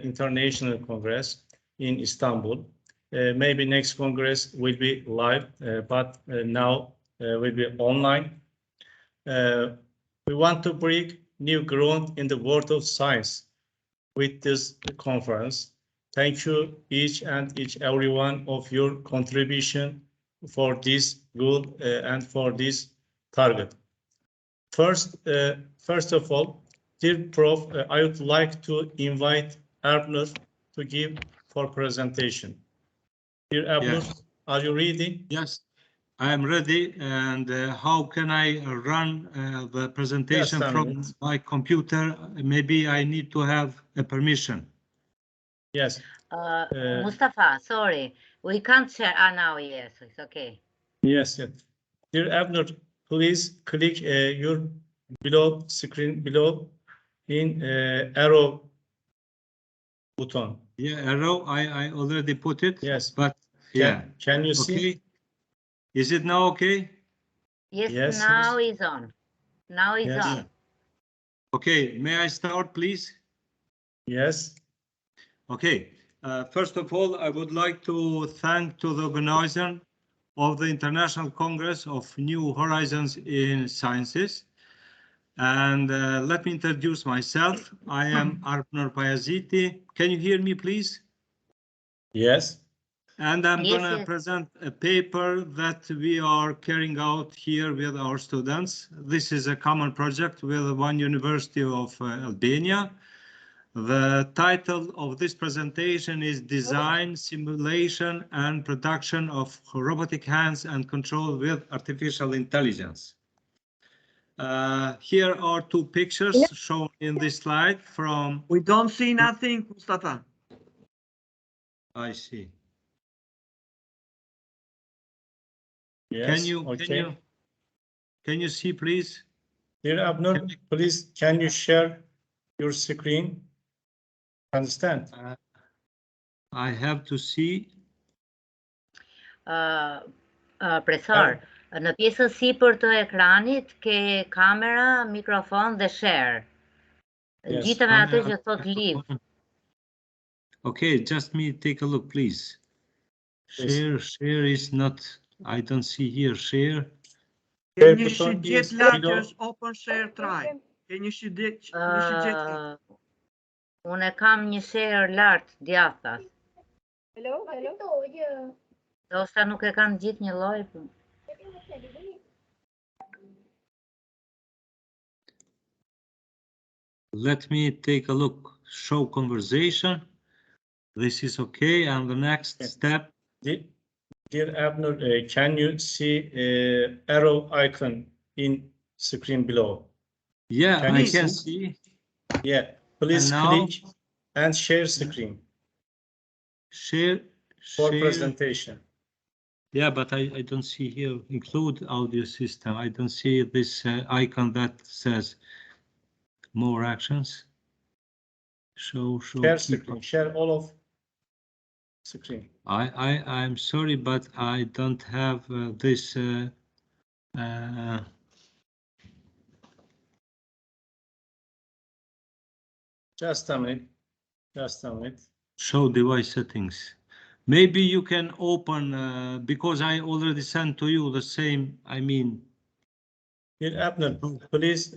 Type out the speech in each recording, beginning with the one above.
international congress in Istanbul. Maybe next congress will be live, but now will be online. We want to break new ground in the world of science with this conference. Thank you each every one of your contribution for this goal and for this target. First of all, dear Prof, I would like to invite Erbnur to give for presentation. Dear Erbnur, yes. Are you ready? Yes, I am ready. And how can I run the presentation from my computer? Maybe I need to have a permission. Yes. Mustafa, sorry, we can't share. Now, yes, it's okay. Yes, yes. Dear Erbnur, please click your screen below in arrow button. Yeah, arrow. I already put it. Yes, but yeah. Can you see? Is it now okay? Yes, now is on. Now is on. Okay, may I start, please? Yes. Okay. First of all, I would like to thank to the organizer of the International Congress of New Horizons in Sciences. And let me introduce myself. I am Erbnur Bayaziti. Can you hear me, please? Yes. And I'm going to present a paper that we are carrying out here with our students. This is a common project with one University of Albania. The title of this presentation is Design, Simulation and Production of Robotic Hands and Control with Artificial Intelligence. Here are two pictures shown in this slide from... We don't see nothing, Mustafa. I see. Yes, can you see, please? Dear Erbnur, please, can you share your screen? Understand? I have to see. Profesor, në pjesën sipër të ekranit ke kamera, mikrofon dhe share. Gjitëm atë që thot live. Okay, just me take a look, please. Share is not, I don't see here share. Can you suggest letters open share try? Can you suggest? Unë kam një share lart djathtas. Hello. Dosta nuk e kanë gjithë një lloj. Let me take a look. Show conversation. This is okay. And the next step. Dear Erbnur, can you see arrow icon in screen below? Yeah, I can see. Yeah, please click and share screen. Share for presentation. Yeah, but I don't see here include audio system. I don't see this icon that says more actions. Show share screen. Share all of screen. I'm sorry, but I don't have this. Just a minute. Show device settings. Maybe you can open because I already sent to you the same. I mean, Dear Erbnur, please,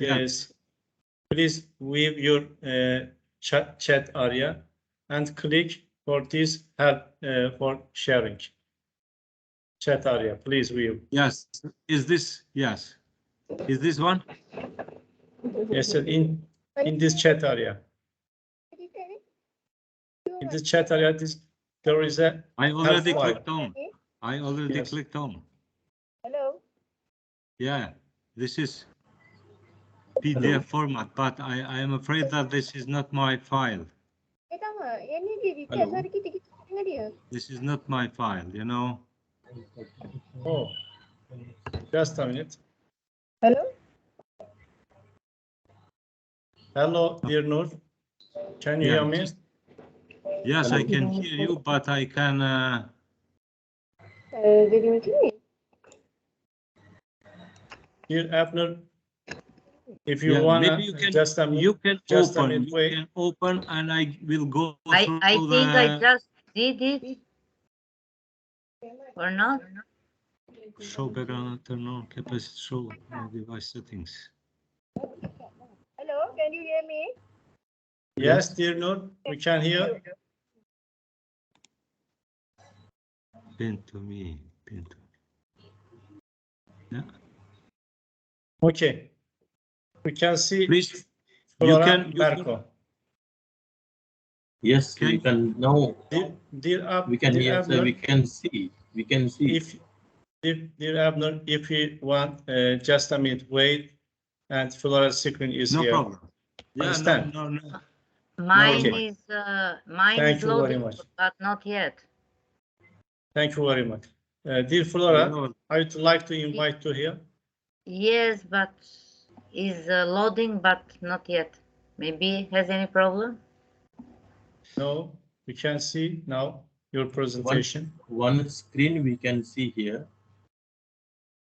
please leave your chat area and click for this help for sharing. Chat area, please view. Yes. Is this Is this one? Yes, sir. In this chat area. In this chat area, there is a. I already clicked on. Clicked on. Hello. Yeah, this is PDF format, but I am afraid that this is not my file. Hello. This is not my file, you know. Oh, just a minute. Hello. Hello, dear Nur. Can you hear me? Yes, hello. I can hear you, but I can. Dear Erbnur, If you want maybe you can just a minute, you can just open. a minute, You wait. can open, and I will go through I think I just did it. Or not? show background, turn on capacity, show device settings. Hello, can you hear me? Yes, dear Nur, we can hear. Pin to me. Yeah. Okay. We can see. Please, Flora you Berko. Yes, Okay. we can now. We can hear, so we can see. We can see. Dear Abner, if you want just a minute, wait, and Flora's screen is no here. problem. Yeah, Understand? no. Mine Okay. is mine Thank is you very loading, much. but not yet. Thank you very much. Dear Flora, No. I would like to invite you here. Yes, but is loading, but not yet. Maybe has any problem? No, we can see now your presentation. One screen we can see here.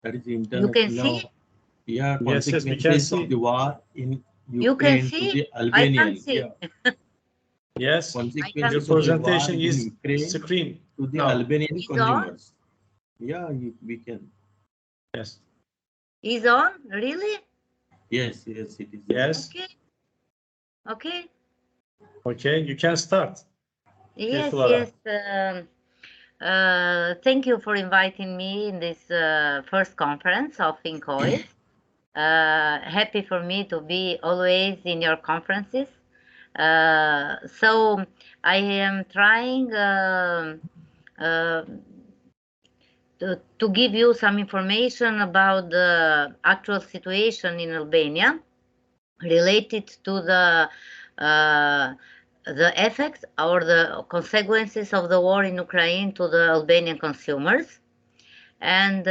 That is the internet. You can see? Yeah, Yes, we consequences can of see. the war in You can Ukraine to see? the I Albanian. can see. Yeah. Yes, Consequences your of the war presentation in is Ukraine screen to the now. Albanian Is on? consumers. Yeah, we can. Yes. Is on? Really? Yes, it is. Yes. Okay. Okay, you can start. Yes, Flora. yes. Thank you for inviting me in this first conference of Incohis. Happy for me to be always in your conferences. So I am trying to give you some information about the actual situation in Albania related to the effects or the consequences of the war in Ukraine to the Albanian consumers. And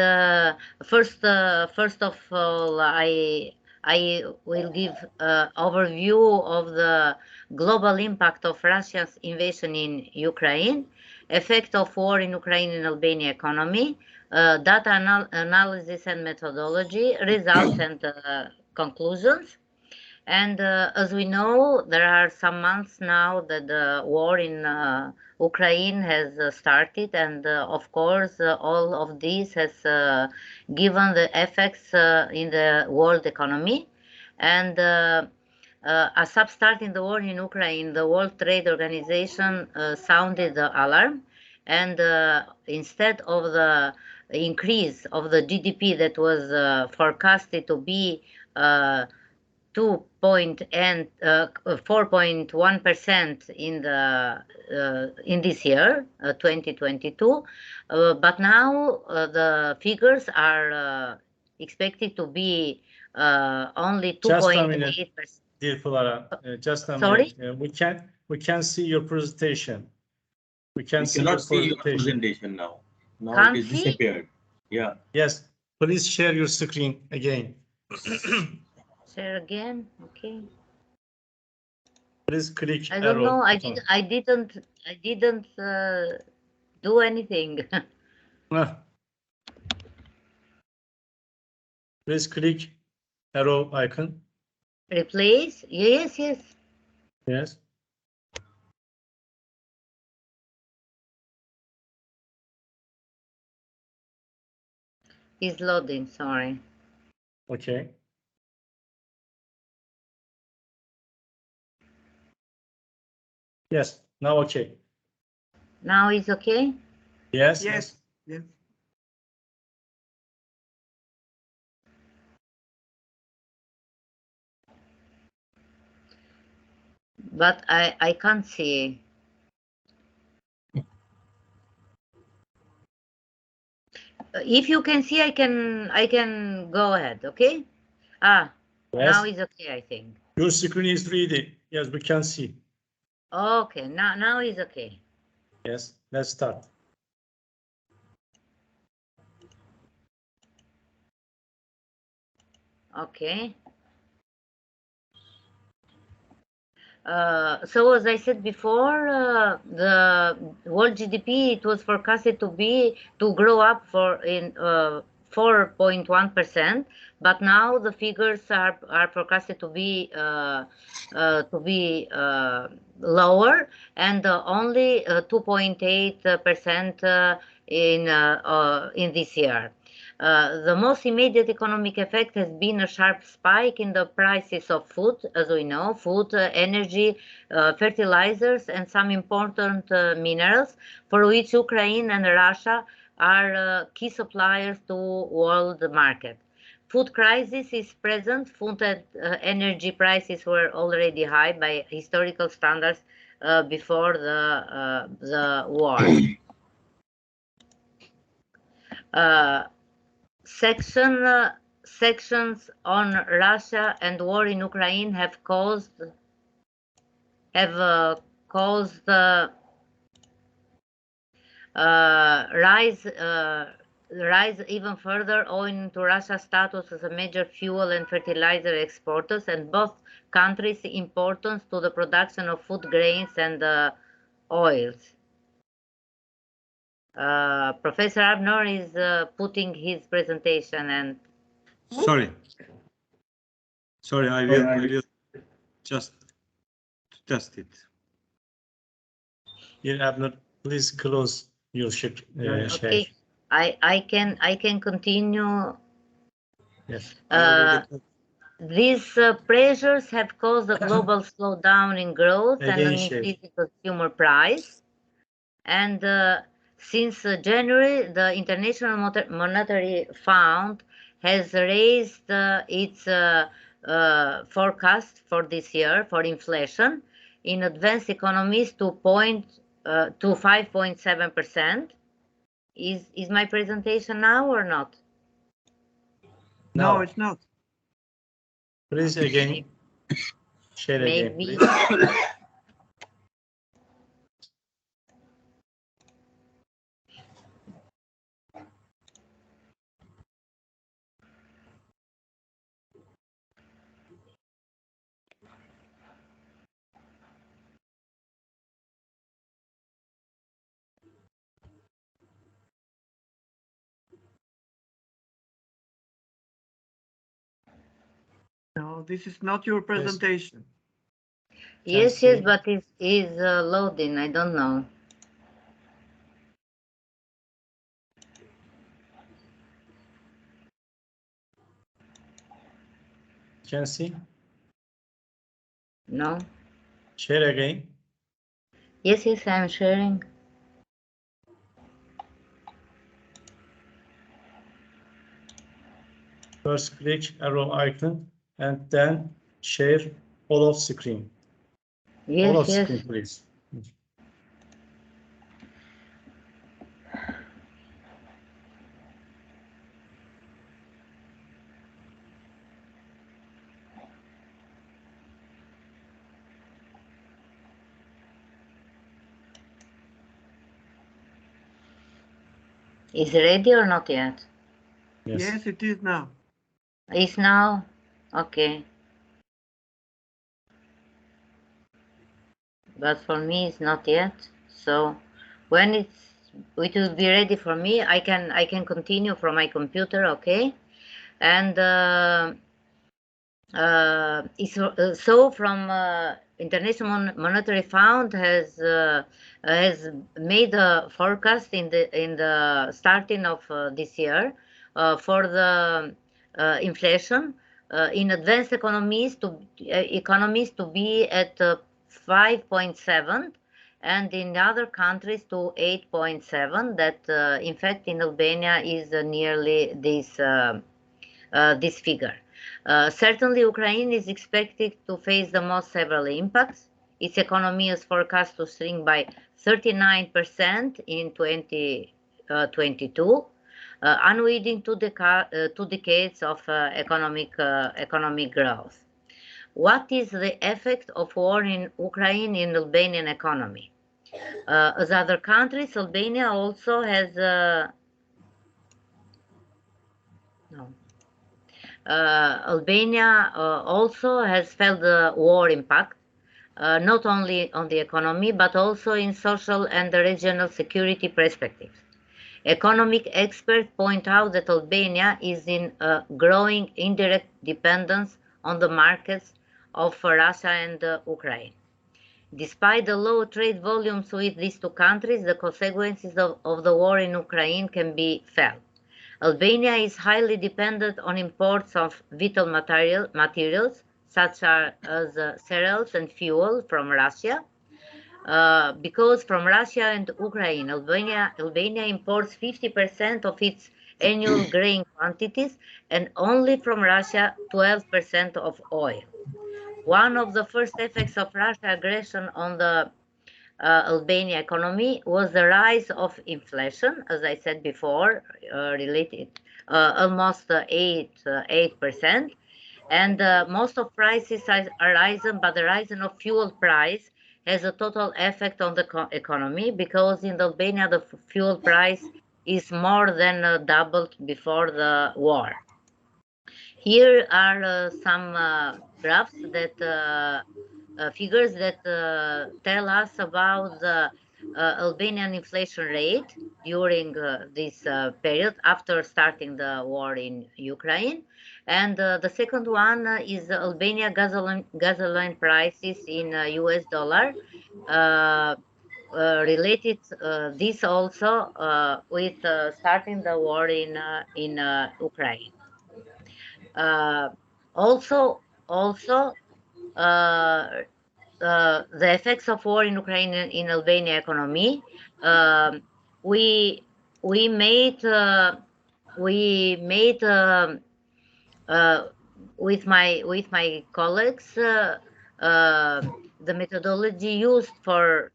first of all, I will give overview of the global impact of Russia's invasion in Ukraine, effect of war in Ukraine in Albania economy, data analysis and methodology, results and conclusions. And as we know, there are some months now that the war in Ukraine has started, and of course, all of this has given the effects in the world economy. And as of starting the war in Ukraine, the World Trade Organization sounded the alarm, and instead of the increase of the GDP that was forecasted to be 4.1% in this year, 2022, but now the figures are expected to be only 2.8%. Dear Flora, just a Sorry? minute. We can see your presentation. We cannot see your presentation now. Now Can't it is see? disappeared. Yeah. Yes. Please share your screen again. Share again. Okay. Please click I don't arrow know. button. I didn't do anything. Please click arrow icon. Replace? Yes. Yes. It's loading, sorry. Okay. Yes, now okay. Now it's okay? Yes. But I can't see. If you can see, I can go ahead, okay? Now it's okay, I think. Your screen is ready. Yes, we can see. Okay, now it's okay. Yes, let's start. Okay. So as I said before, the world GDP, it was forecasted to grow up 4.1%, but now the figures are forecasted to be lower, and only 2.8% in this year. The most immediate economic effect has been a sharp spike in the prices of food, as we know, food, energy, fertilizers, and some important minerals, for which Ukraine and Russia are key suppliers to world market. Food crisis is present. Food and energy prices were already high by historical standards before the war. Sections on Russia and war in Ukraine have caused rise even further owing to Russia's status as a major fuel and fertilizer exporters, and both countries' importance to the production of food grains and oils. Professor Abner is putting his presentation and... Sorry, I will just test it. Yeah, Abner, please close your share. Okay, I can continue. Yes. These pressures have caused a global slowdown in growth and an increase in consumer price. And since January, the International Monetary Fund has raised its forecast for this year for inflation in advanced economies to 5.7%. Is my presentation now or not? No, it's not. Please again. Share again, please. No, this is not your presentation. Yes, but it is loading. I don't know. Can see? No. Share again. Yes, I'm sharing. First click arrow icon and then share all of screen. Yes, all of screen, please. Is it ready or not yet? Yes, it is now. It's now? Okay. But for me, it's not yet. So when it will be ready for me, I can continue from my computer, okay? And so from International Monetary Fund has made a forecast in the starting of this year for the inflation in advanced economies to be at 5.7, and in other countries to 8.7. That in fact in Albania is nearly this figure. Certainly, Ukraine is expected to face the most several impacts. Its economy is forecast to shrink by 39% in 2022, unwinding 2 decades of economic growth. What is the effect of war in Ukraine in Albanian economy? As other countries, Albania also has Albania also has felt the war impact, not only on the economy, but also in social and regional security perspectives. Economic experts point out that Albania is in a growing indirect dependence on the markets of Russia and Ukraine. Despite the low trade volumes with these two countries, the consequences of the war in Ukraine can be felt. Albania is highly dependent on imports of vital materials such as cereals and fuel from Russia. Because from Russia and Ukraine, Albania imports 50% of its annual grain quantities and only from Russia 12% of oil. One of the first effects of Russia's aggression on the Albania economy was the rise of inflation, as I said before, related almost 8%, and most of prices are risen, but the rise of fuel price has a total effect on the economy because in Albania the fuel price is more than doubled before the war. Here are some graphs that figures that tell us about the Albanian inflation rate during this period after starting the war in Ukraine. And the second one is Albania gasoline prices in US dollar. Related this also with starting the war in Ukraine. Also, the effects of war in Ukraine in Albania economy. We made with my colleagues the methodology used to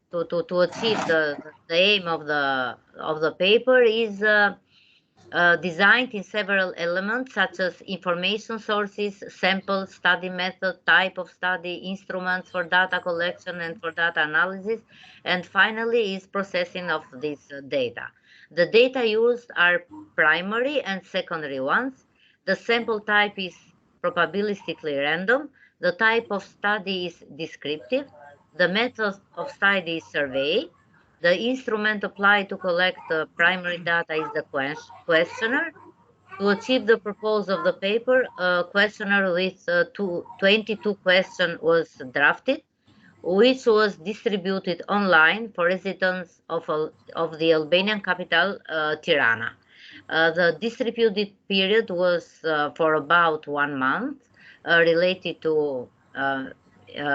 achieve the aim of the paper is designed in several elements such as information sources, sample, study method, type of study, instruments for data collection and for data analysis, and finally is processing of this data. The data used are primary and secondary ones. The sample type is probabilistically random. The type of study is descriptive. The method of study is survey. The instrument applied to collect the primary data is the questionnaire. To achieve the purpose of the paper, a questionnaire with 22 questions was drafted, which was distributed online for residents of the Albanian capital, Tirana. The distributed period was for about 1 month, related to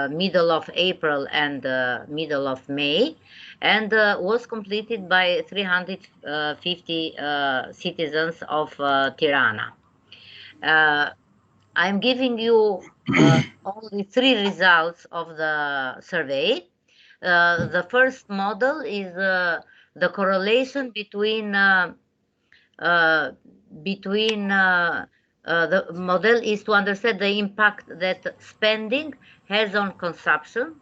middle of April and middle of May, and was completed by 350 citizens of Tirana. I'm giving you only 3 results of the survey. The first model is the correlation between the model is to understand the impact that spending has on consumption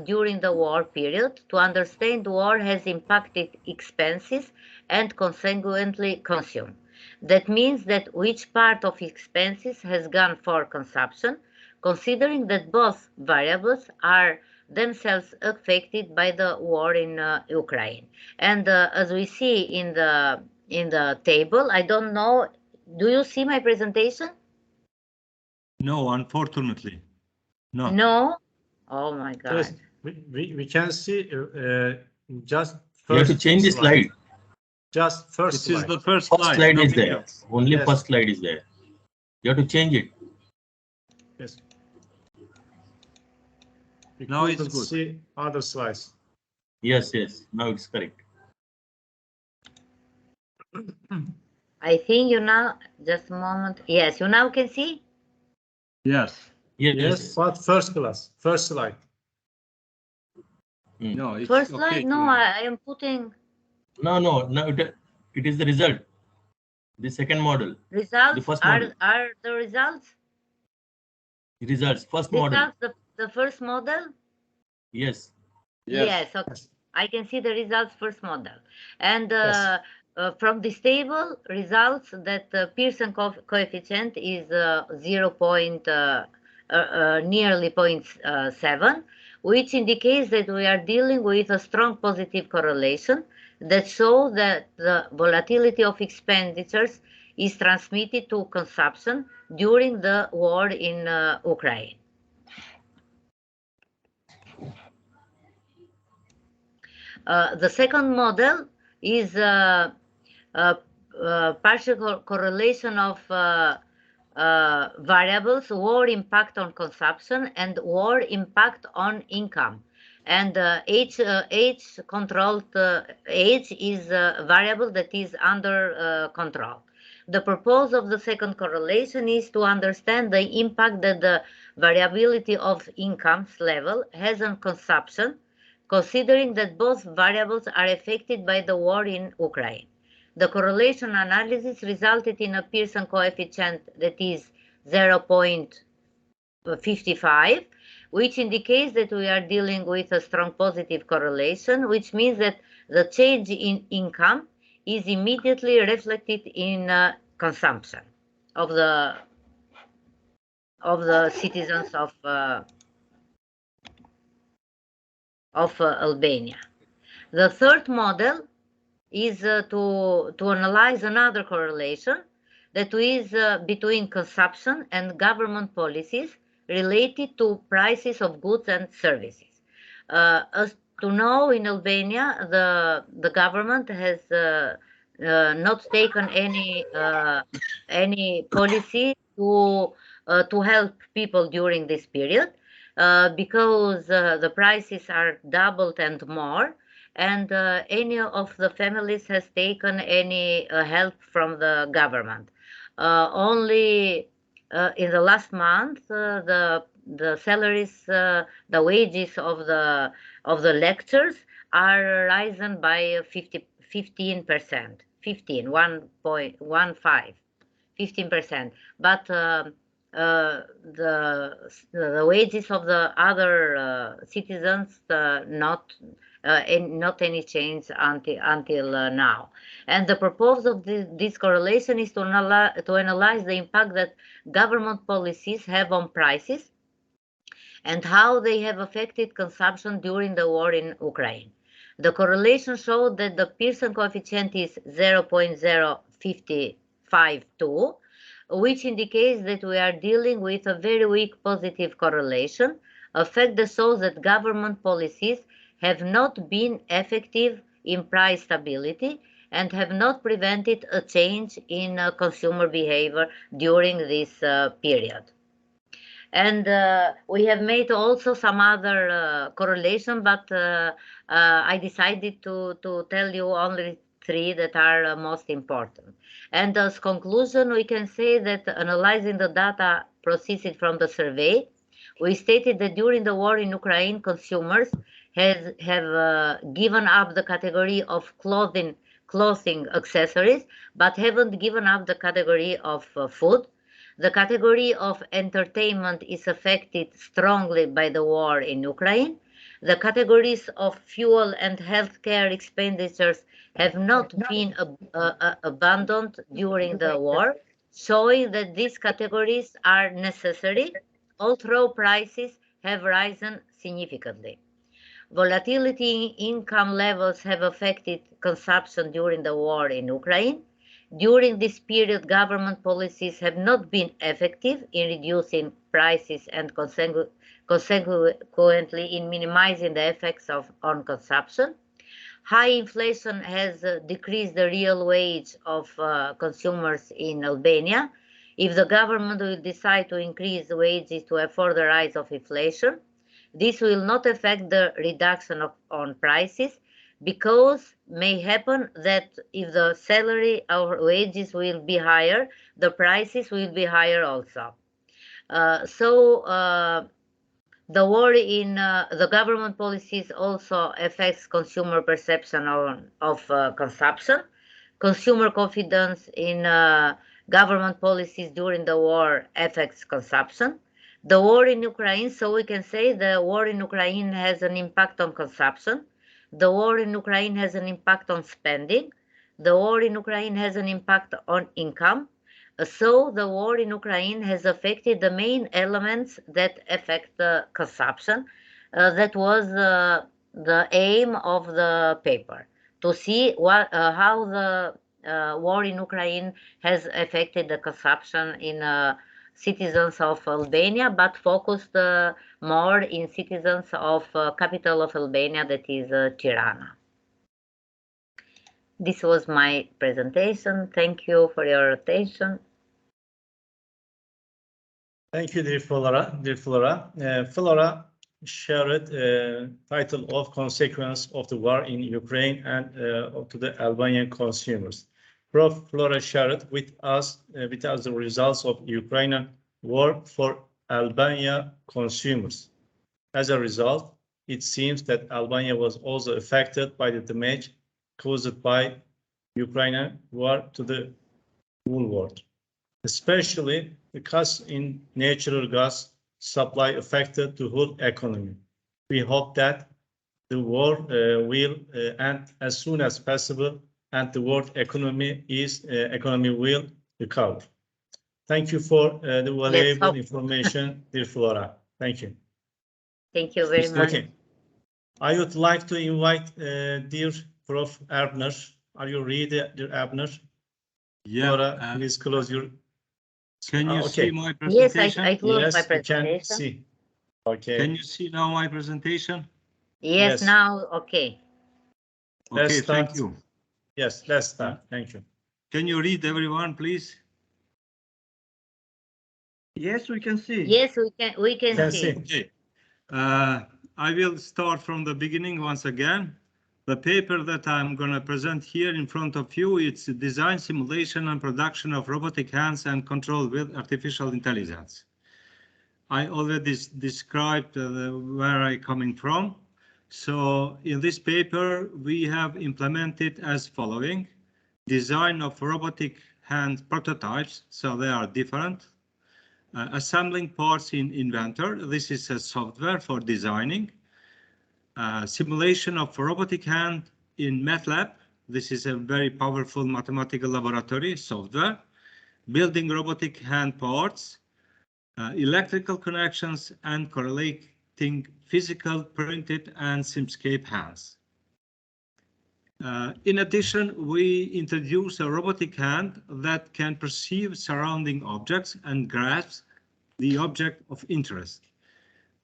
during the war period. To understand war has impacted expenses and consequently consume. That means that which part of expenses has gone for consumption, considering that both variables are themselves affected by the war in Ukraine. And as we see in the table, I don't know, do you see my presentation? No, unfortunately. No. No? Oh my God. Yes, we can see just first. You have to change the slide. Just first This slide. is the first First slide is there. else. Only Yes. first slide is there. You have to change it. Yes. Now it's couldn't good. see other slides. Yes, yes. Now it's correct. I think you now, just a moment. Yes, you now can see? Yes. Yes, Yes, but first slide. No, it's First okay. slide? No, I am putting No, it is the result. The second model. results. The first model. Are the results? Results. First model. Results, the first model? Yes. Yes, okay. Yes. I can see the results first model. And Yes. from this table, results that Pearson coefficient is nearly 0.7, which indicates that we are dealing with a strong positive correlation that show that the volatility of expenditures is transmitted to consumption during the war in Ukraine. The second model is partial correlation of variables, war impact on consumption and war impact on income. And age-controlled age is a variable that is under control. The purpose of the second correlation is to understand the impact that the variability of incomes level has on consumption, considering that both variables are affected by the war in Ukraine. The correlation analysis resulted in a Pearson coefficient that is 0.55, which indicates that we are dealing with a strong positive correlation, which means that the change in income is immediately reflected in consumption of the citizens of Albania. The third model is to analyze another correlation that is between consumption and government policies related to prices of goods and services. As to know, in Albania, the government has not taken any policy to help people during this period because the prices are doubled and more, and any of the families has taken any help from the government. Only in the last month, the salaries, the wages of the lectures are risen by 15%, 15%. But the wages of the other citizens not any change until now. And the purpose of this correlation is to analyze the impact that government policies have on prices and how they have affected consumption during the war in Ukraine. The correlation showed that the Pearson coefficient is 0.0552, which indicates that we are dealing with a very weak positive correlation, a fact that shows that government policies have not been effective in price stability and have not prevented a change in consumer behavior during this period. And we have made also some other correlation, but I decided to tell you only three that are most important. And as conclusion, we can say that analyzing the data processed from the survey, we stated that during the war in Ukraine, consumers have given up the category of clothing accessories, but haven't given up the category of food. The category of entertainment is affected strongly by the war in Ukraine. The categories of fuel and healthcare expenditures have not been abandoned during the war, showing that these categories are necessary, although prices have risen significantly. Volatility in income levels have affected consumption during the war in Ukraine. During this period, government policies have not been effective in reducing prices and consequently in minimizing the effects on consumption. High inflation has decreased the real wage of consumers in Albania. If the government will decide to increase the wages to afford the rise of inflation, this will not affect the reduction on prices, because may happen that if the salary or wages will be higher, the prices will be higher also. The war in the government policies also affects consumer perception of consumption. Consumer confidence in government policies during the war affects consumption. The war in Ukraine, so we can say the war in Ukraine has an impact on consumption. The war in Ukraine has an impact on spending. The war in Ukraine has an impact on income. So the war in Ukraine has affected the main elements that affect the consumption. That was the aim of the paper. to see how the war in Ukraine has affected the consumption in citizens of Albania, but focused more in citizens of capital of Albania, that is Tirana. This was my presentation. Thank you for your attention. Thank you, dear Flora. Flora shared title of Consequence of the War in Ukraine and to the Albanian consumers. Prof. Flora shared with us the results of Ukrainian war for Albania consumers. As a result, it seems that Albania was also affected by the damage caused by Ukrainian war to the whole world. Especially the cuts in natural gas supply affected the whole economy. We hope that the war will end as soon as possible and the world economy will recover. Thank you for the valuable information, dear Flora. Thank you. Thank you very much. Okay. I would like to invite dear Prof. Erbner. Are you ready, dear Erbner? Yeah. Flora, please close your... Can you see my presentation? Yes, I closed my presentation. Can see. Okay. Can you see now my presentation? Yes, now, okay. Okay, thank you. Yes, let's start. Thank you. Can you read, everyone, please? Yes, we can see. Yes, we can see. Okay. I will start from the beginning once again. The paper that I'm going to present here in front of you, it's design, simulation, and production of robotic hands and control with artificial intelligence. I already described where I'm coming from. So in this paper, we have implemented as following: design of robotic hand prototypes, so they are different. Assembling parts in Inventor, this is a software for designing. Simulation of robotic hand in MATLAB, this is a very powerful mathematical laboratory software. Building robotic hand parts, electrical connections, and correlating physical, printed, and Simscape hands. In addition, we introduce a robotic hand that can perceive surrounding objects and grasp the object of interest.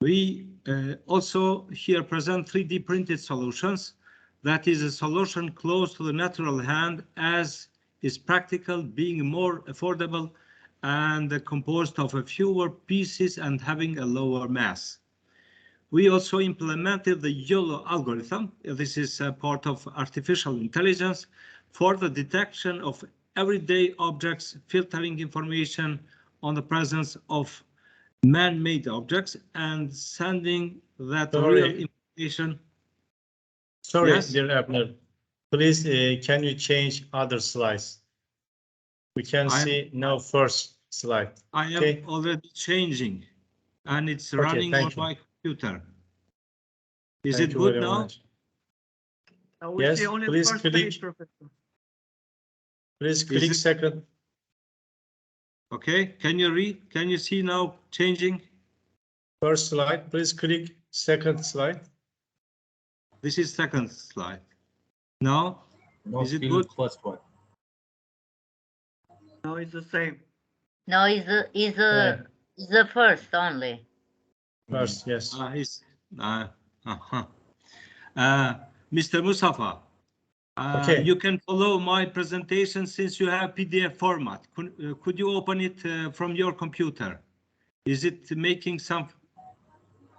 We also here present 3D printed solutions. That is a solution close to the natural hand, as is practical, being more affordable and composed of fewer pieces and having a lower mass. We also implemented the YOLO algorithm. This is a part of artificial intelligence for the detection of everyday objects, filtering information on the presence of man-made objects and sending that real information. Sorry, yes? Dear Abner, please can you change other slides? We can see now first slide. I am already changing, and it's running on my computer. Is it good now? Yes, please click. Please click second. Okay, can you read? Can you see now changing? First slide, please click second slide. This is second slide. Now, is it good? First one. No, it's the same. No, is the first only. First, yes. Mr. Mustafa, okay. You can follow my presentation since you have PDF format. Could you open it from your computer? Is it making some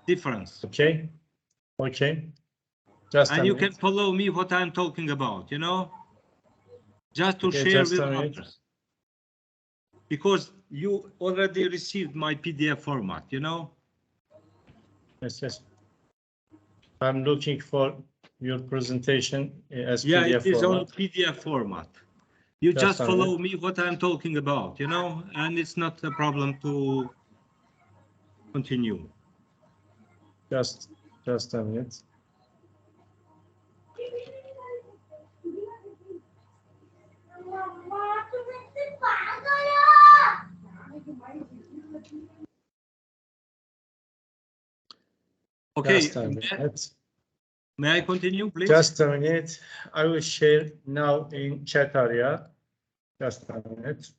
difference? Okay. Okay. Just and you can follow me what I'm talking about, you know, just to share with others. Because you already received my PDF format, you know. Yes, yes. I'm looking for your presentation as PDF format. Yeah, it is on PDF format. You just follow me what I'm talking about, you know, and it's not a problem to continue. Just a minute. Okay, May I continue, please? Just a minute. I will share now in chat area. Just a minute.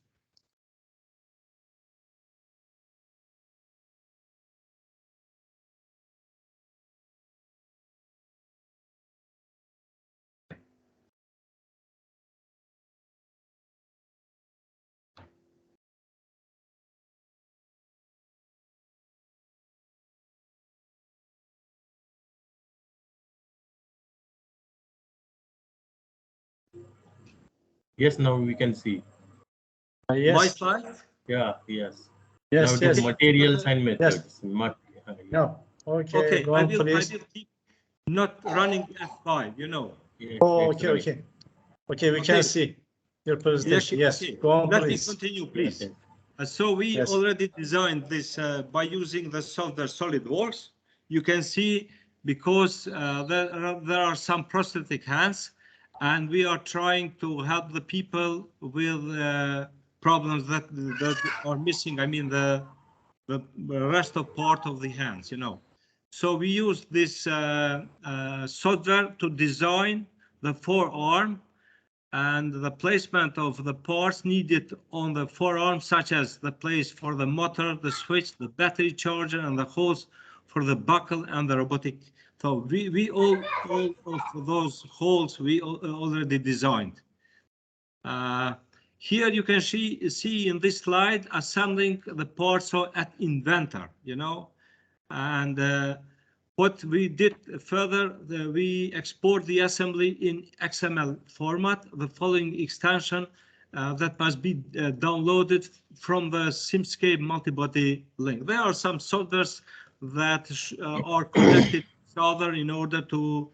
Yes, now we can see. Yes. My slide? Yeah, yes. Yes, now it yes. is materials and methods. Yes. Yeah. No. Okay, Okay, go on, please. I will keep not running F5, you know. Yes, Oh, it's okay, right. okay. Okay, we Okay. can see your presentation. Yes, okay. go on, Let please. me continue, please. Yes. So we Yes. already designed this by using the software SolidWorks. You can see because there are some prosthetic hands, and we are trying to help the people with problems that are missing. I mean the rest of part of the hands, you know. So we use this software to design the forearm and the placement of the parts needed on the forearm, such as the place for the motor, the switch, the battery charger, and the holes for the buckle and the robotic. So we all of those holes we already designed. Here you can see in this slide assembling the parts at Inventor, you know, and what we did further, we export the assembly in XML format, the following extension that must be downloaded from the Simscape multibody link. There are some softwares that are connected to each other in order to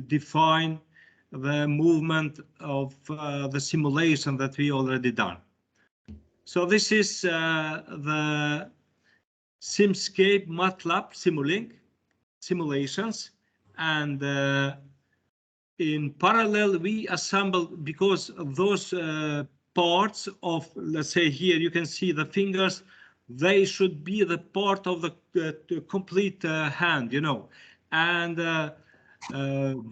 define the movement of the simulation that we already done. So this is the Simscape MATLAB Simulink simulations, and in parallel we assemble, because those parts of, let's say here you can see the fingers, they should be the part of the complete hand, you know, and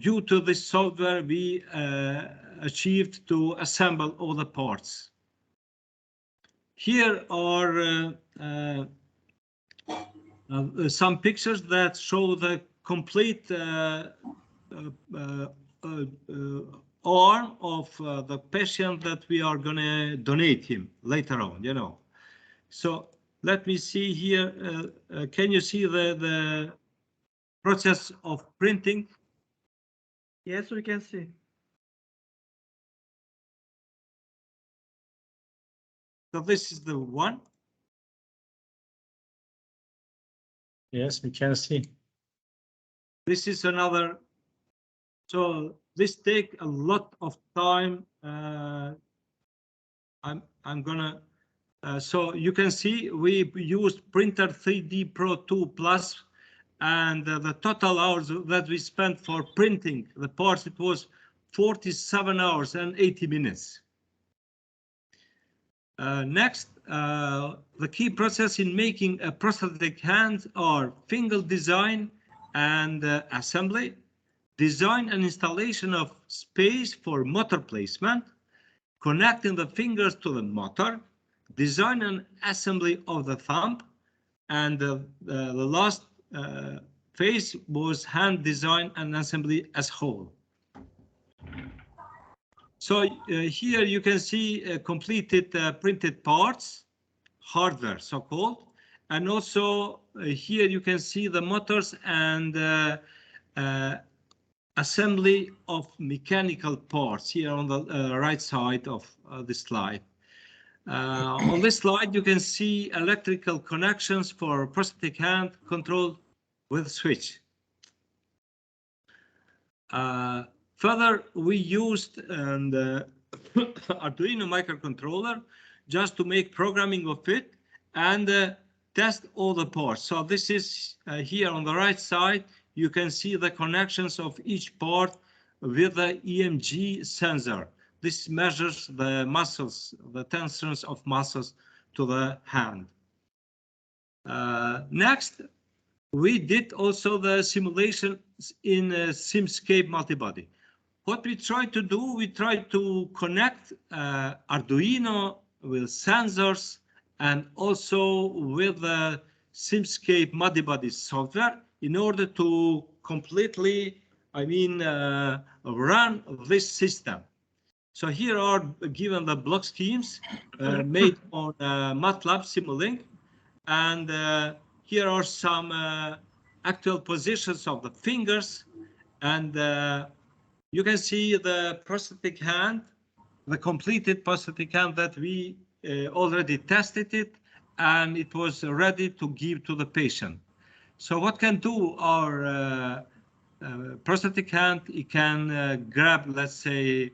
due to this software we achieved to assemble all the parts. Here are some pictures that show the complete arm of the patient that we are going to donate him later on, you know. So let me see here. Can you see the process of printing? Yes, we can see. So this is the one. Yes, we can see. This is another. So this take a lot of time. I'm gonna. So you can see we used Printer 3D Pro 2 Plus, and the total hours that we spent for printing the parts, it was 47 hours and 80 minutes. Next, the key process in making a prosthetic hand are finger design and assembly, design and installation of space for motor placement, connecting the fingers to the motor, design and assembly of the thumb, and the last phase was hand design and assembly as whole. So here you can see completed printed parts, hardware so-called, and also here you can see the motors and assembly of mechanical parts here on the right side of the slide. On this slide, you can see electrical connections for prosthetic hand controlled with switch. Further, we used an Arduino microcontroller just to make programming of it and test all the parts. So this is here on the right side. You can see the connections of each part with the EMG sensor. This measures the muscles, the tensions of muscles to the hand. Next, we did also the simulation in SimScape multibody. What we try to do, we try to connect Arduino with sensors and also with the SimScape multibody software in order to completely, run this system. So here are given the block schemes made on MATLAB Simulink, and here are some actual positions of the fingers, and you can see the prosthetic hand, the completed prosthetic hand that we already tested it, and it was ready to give to the patient. So what can do our prosthetic hand? It can grab, let's say,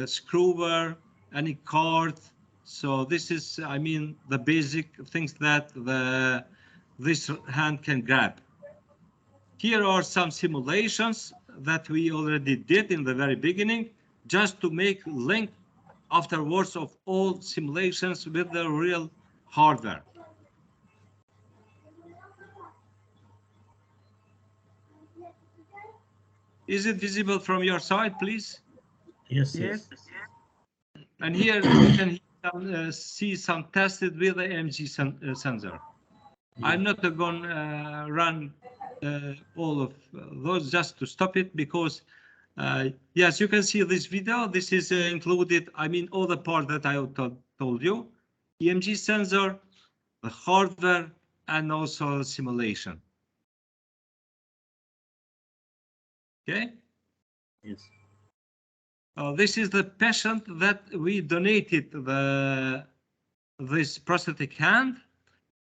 screwer, any cord. So this is, the basic things that this hand can grab. Here are some simulations that we already did in the very beginning, just to make link afterwards of all simulations with the real hardware. Is it visible from your side, please? Yes, yes. And here you can see some tested with the MG sensor. Yeah. I'm not going to run all of those just to stop it, because yes, you can see this video. This is included, all the parts that I told you, EMG sensor, the hardware, and also simulation. Okay. Yes. This is the patient that we donated this prosthetic hand,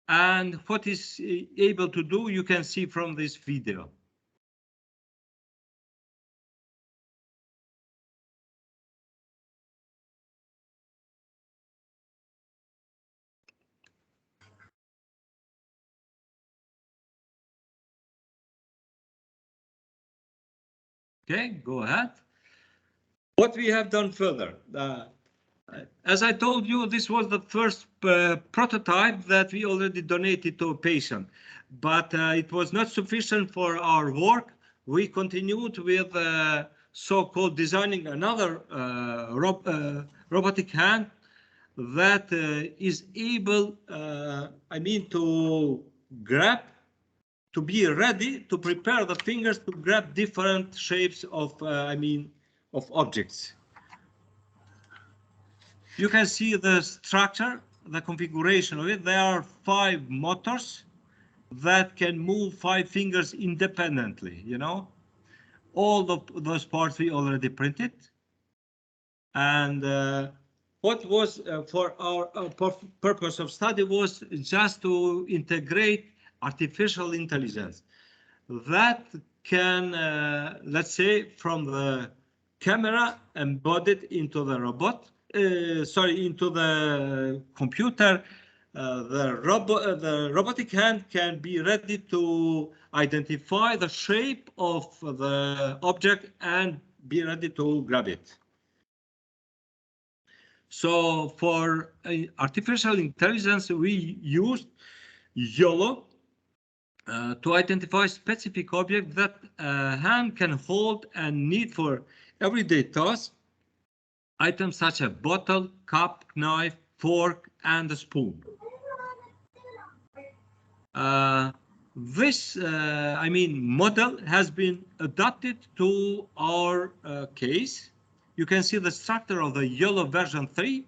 and what is able to do, you can see from this video. Okay, go ahead. What we have done further. As I told you, this was the first prototype that we already donated to a patient, but it was not sufficient for our work. We continued with so-called designing another robotic hand that is able, to grab, to be ready to prepare the fingers to grab different shapes of, of objects. You can see the structure, the configuration of it. There are 5 motors that can move 5 fingers independently, All of those parts we already printed. And what was for our purpose of study was just to integrate artificial intelligence that can, let's say, from the camera embodied into the robot, into the computer, the robotic hand can be ready to identify the shape of the object and be ready to grab it. So for artificial intelligence, we used YOLO to identify specific objects that a hand can hold and need for everyday tasks. Items such as bottle, cup, knife, fork, and a spoon. This, model has been adapted to our case. You can see the structure of the YOLO version 3.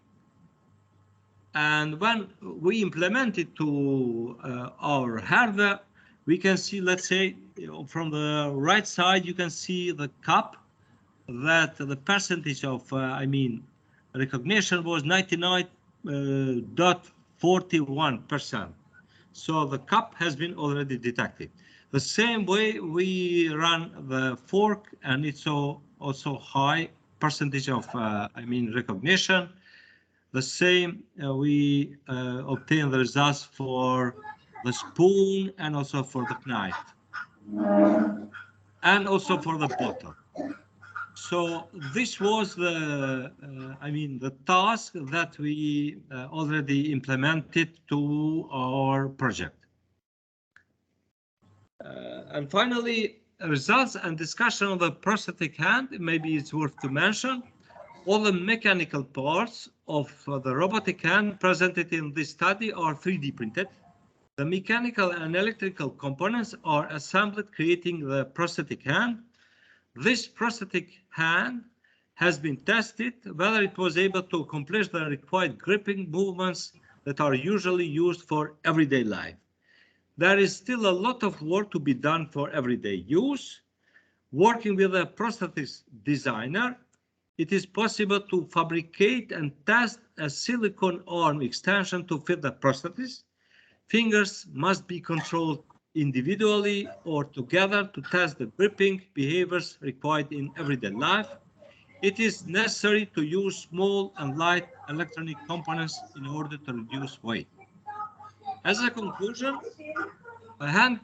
And when we implement it to our hardware, we can see, let's say, from the right side, you can see the cup, that the percentage of, recognition was 99.41%. So the cup has been already detected. The same way we run the fork, and it's also high percentage of, recognition. The same, we obtain the results for the spoon and also for the knife, and also for the bottle. So this was the, the task that we already implemented to our project. And finally, results and discussion of the prosthetic hand. Maybe it's worth to mention all the mechanical parts of the robotic hand presented in this study are 3D printed. The mechanical and electrical components are assembled, creating the prosthetic hand. This prosthetic hand has been tested whether it was able to accomplish the required gripping movements that are usually used for everyday life. There is still a lot of work to be done for everyday use. Working with a prosthetic designer, it is possible to fabricate and test a silicone arm extension to fit the prosthesis. Fingers must be controlled individually or together to test the gripping behaviors required in everyday life. It is necessary to use small and light electronic components in order to reduce weight. As a conclusion, a hand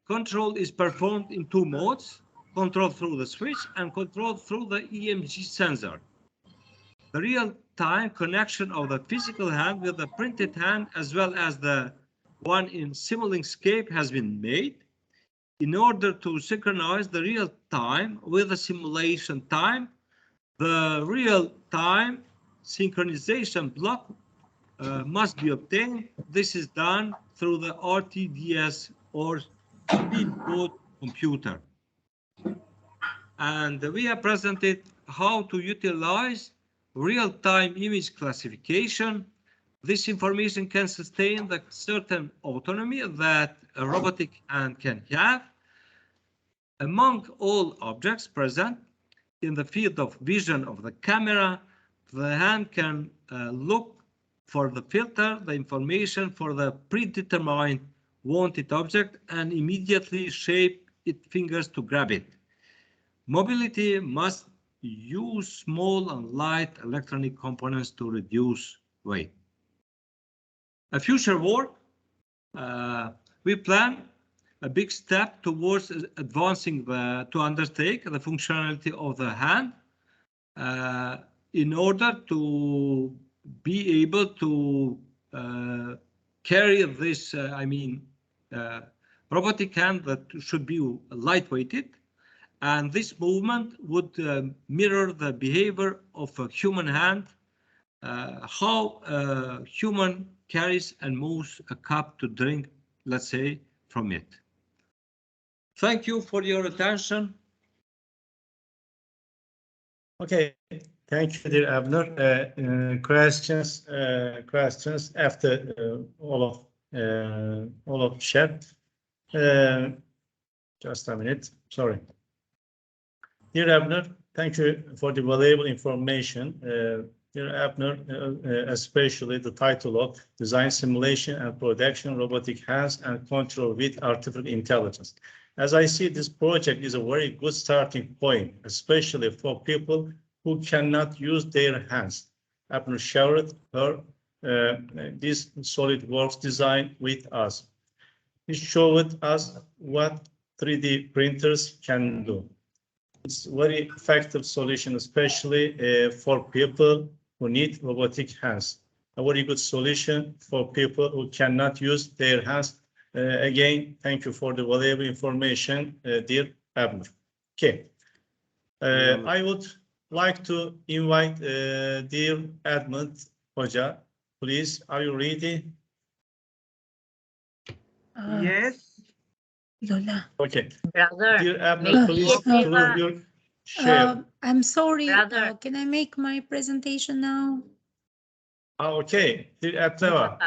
control is performed in two modes, controlled through the switch and controlled through the EMG sensor. The real-time connection of the physical hand with the printed hand, as well as the one in Simulink has been made in order to synchronize the real time with the simulation time. The real-time synchronization block must be obtained. This is done through the RTDS or speedboat computer. And we have presented how to utilize real-time image classification. This information can sustain the certain autonomy that a robotic hand can have. Among all objects present in the field of vision of the camera, the hand can look for the filter, the information for the predetermined wanted object, and immediately shape its fingers to grab it. Mobility must use small and light electronic components to reduce weight. A future work, we plan a big step towards advancing to undertake the functionality of the hand in order to be able to carry this, robotic hand that should be lightweighted. And this movement would mirror the behavior of a human hand, how a human carries and moves a cup to drink, let's say, from it. Thank you for your attention. Okay, thank you, dear Abner. Questions after all of chat. Just a minute. Sorry. Dear Abner, thank you for the valuable information. Dear Abner, especially the title of Design, Simulation and Production, Robotic Hands and Control with Artificial Intelligence. As I see, this project is a very good starting point, especially for people who cannot use their hands. Abner shared her this SolidWorks design with us. It showed us what 3D printers can do. It's a very effective solution, especially for people who need robotic hands. A very good solution for people who cannot use their hands. Again, thank you for the valuable information, dear Abner. Okay, I would like to invite dear Edmund Hoca. Please, are you ready? Yes. Lola. Okay. Brother, dear Edmund, please close your share. I'm sorry. Brother. Can I make my presentation now? Okay, dear Edmund.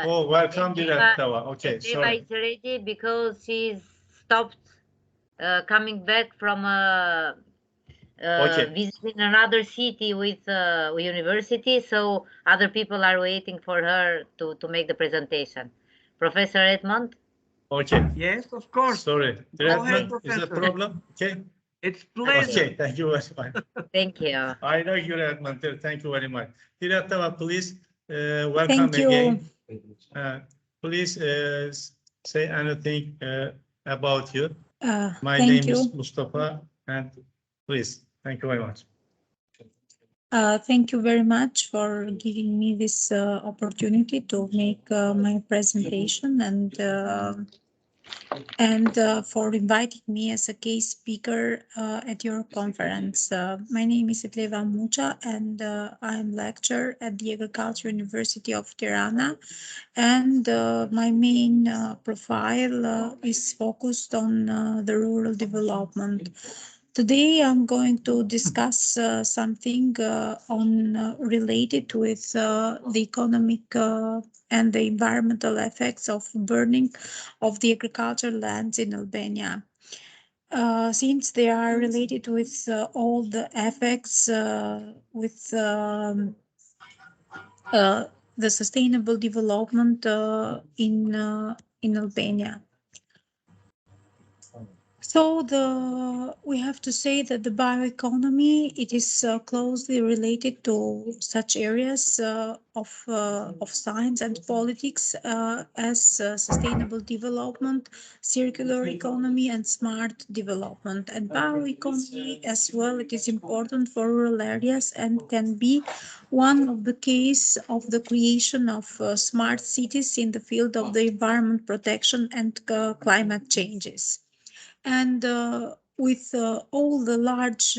Oh, welcome, dear Edmund. Okay, sorry. Is ready because she's stopped coming back from visiting another city with university, so other people are waiting for her to make the presentation. Professor Edmund? Okay. Yes, of course. Sorry. Go ahead, is that a problem? Okay. It's pleasure. Okay, thank you very much. Thank you. I know you're Edmund. Thank you very much. Dear Edmund, please welcome Thank you. again. Please say anything about you. My name is Mustafa, and please, thank you very much. Thank you very much for giving me this opportunity to make my presentation. And and for inviting me as a case speaker at your conference. My name is Etleva Mucha, and I'm lecturer at the Agriculture University of Tirana. And my main profile is focused on the rural development. Today, I'm going to discuss something related with the economic and the environmental effects of burning of the agricultural lands in Albania. Since they are related with all the effects with the sustainable development in Albania. So we have to say that the bioeconomy, it is closely related to such areas of science and politics as sustainable development, circular economy, and smart development. And bioeconomy as well, it is important for rural areas and can be one of the case of the creation of smart cities in the field of the environment protection and climate changes. And with all the large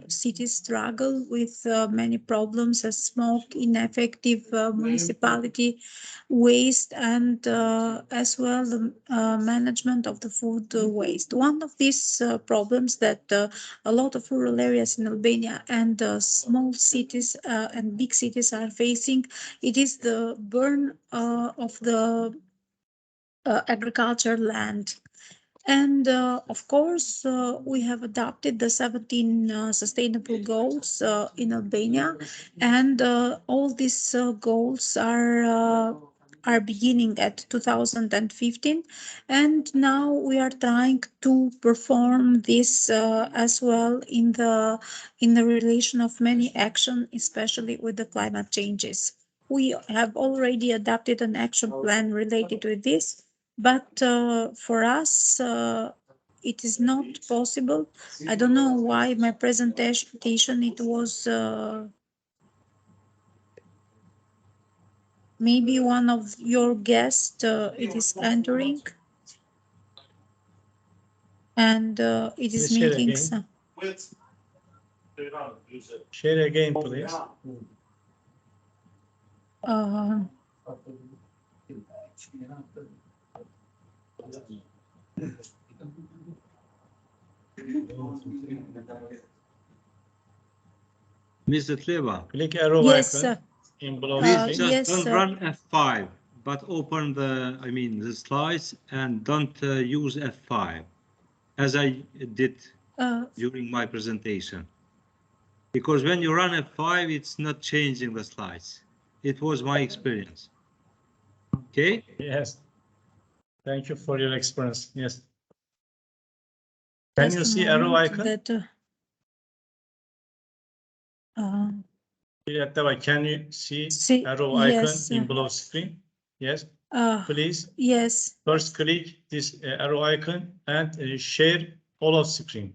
cities struggle with many problems as smoke, ineffective municipality waste, and as well the management of the food waste. One of these problems that a lot of rural areas in Albania and small cities and big cities are facing, it is the burn of the agricultural land. And of course, we have adopted the 17 sustainable goals in Albania, and all these goals are beginning at 2015, and now we are trying to perform this as well in the relation of many action, especially with the climate changes. We have already adopted an action plan related with this, but for us, it is not possible. I don't know why my presentation, it was maybe one of your guests, it is entering. And it is making some. Share again, please. Mr. Tleva, Click arrow yes, icon in below please screen. just don't run F5, but open the slides and don't use F5, as I did during my presentation. Because when you run F5, it's not changing the slides. It was my experience. Okay? Yes. Thank you for your experience. Yes. Can you see arrow icon? Can you see arrow icon in below screen? Yes. Please. Yes. First click this arrow icon and share all of screen.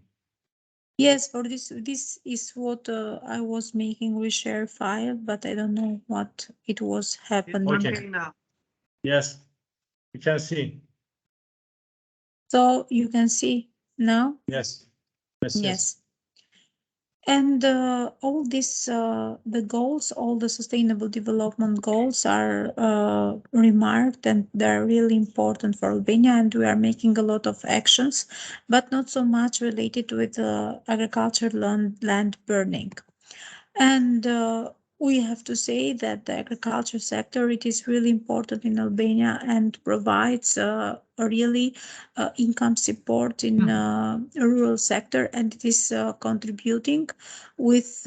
Yes, for this is what I was making with share file, but I don't know what it was happening. Okay. Yes, you can see. So you can see now? Yes. Yes. And all these, the goals, all the sustainable development goals are remarked, and they're really important for Albania, and we are making a lot of actions, but not so much related with agricultural land burning. And we have to say that the agriculture sector, it is really important in Albania and provides a really income support in rural sector, and it is contributing with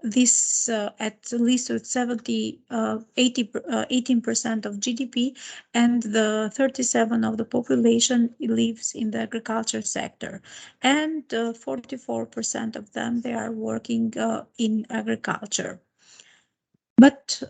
this at least with 18% of GDP, and the 37% of the population lives in the agriculture sector, and 44% of them, they are working in agriculture. But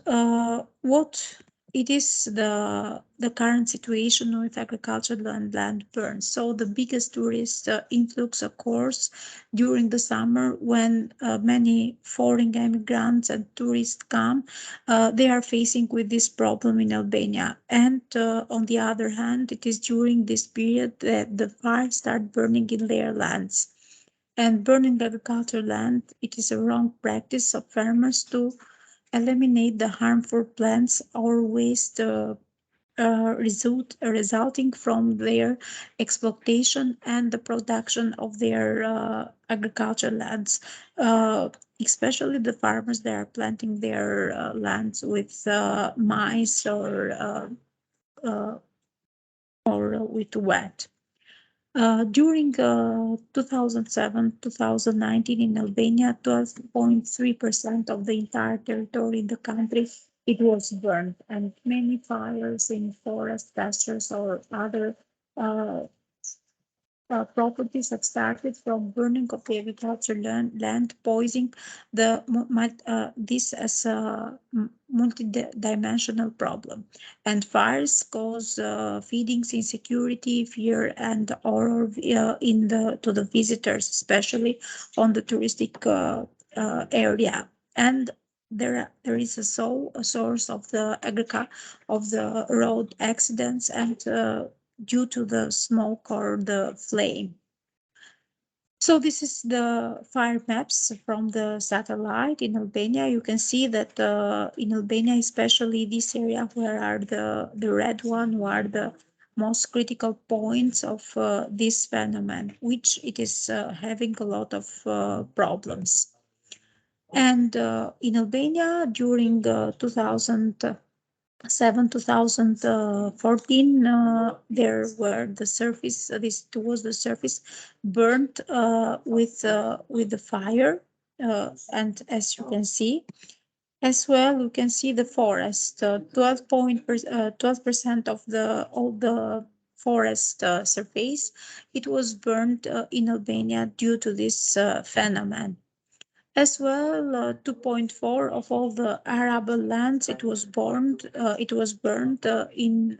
what it is the current situation with agricultural and land burns. So the biggest tourist influx occurs during the summer when many foreign immigrants and tourists come. They are facing with this problem in Albania. And on the other hand, it is during this period that the fires start burning in their lands. And burning agricultural land, it is a wrong practice of farmers to eliminate the harmful plants or waste resulting from their exploitation and the production of their agricultural lands, especially the farmers that are planting their lands with maize uh, or with wheat. During 2007-2019 in Albania, 12.3% of the entire territory in the country it was burned, and many fires in forest, pastures, or other uh, properties have started from burning of the agricultural land, posing this as a multi-dimensional problem. And fires cause feedings insecurity, fear, and horror to the visitors, especially on the touristic area. And there is a source of the road accidents and due to the smoke or the flame. So this is the fire maps from the satellite in Albania. You can see that in Albania, especially this area where are the red one, were the most critical points of this phenomenon, which it is having a lot of problems. And in Albania, during 2014, there were the surface. This was the surface burnt with the fire, and as you can see, as well, you can see the forest. 12% of all the forest surface it was burned in Albania due to this phenomenon. As well, 2.4 of all the arable lands it was burned. In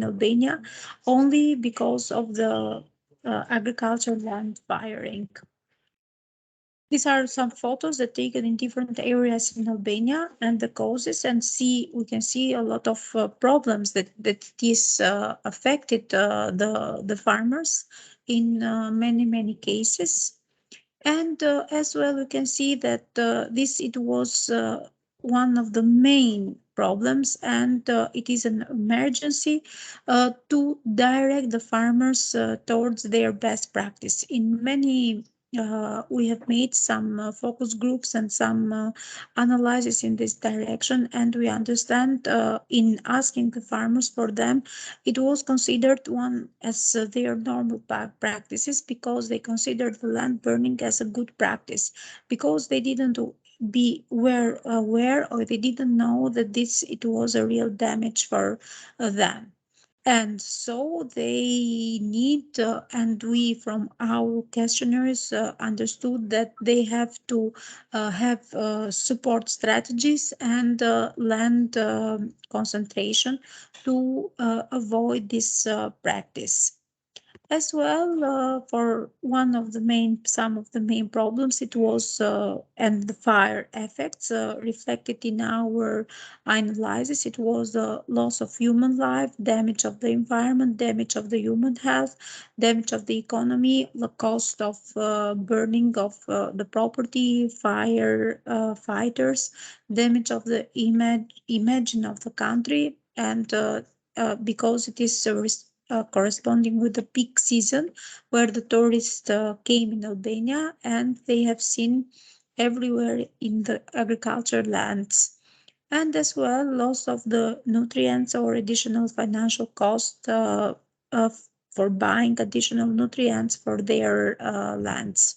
Albania only because of the agricultural land firing. These are some photos that taken in different areas in Albania and the causes, and we can see a lot of problems that this affected the farmers in many cases. And as well, we can see that it was one of the main problems, and it is an emergency to direct the farmers towards their best practice. In many, we have made some focus groups and some analysis in this direction, and we understand in asking the farmers for them, it was considered one as their normal practices because they considered the land burning as a good practice because they didn't be aware or they didn't know that it was a real damage for them. And so they need, and we from our questionnaires understood that they have to have support strategies and land concentration to avoid this practice. As well, for some of the main problems, it was and the fire effects reflected in our analysis. It was the loss of human life, damage of the environment, damage of the human health, damage of the economy, the cost of burning of the property, fire fighters, damage of the image of the country, and because it is corresponding with the peak season where the tourists came in Albania and they have seen everywhere in the agriculture lands. And as well, loss of the nutrients or additional financial cost for buying additional nutrients for their lands.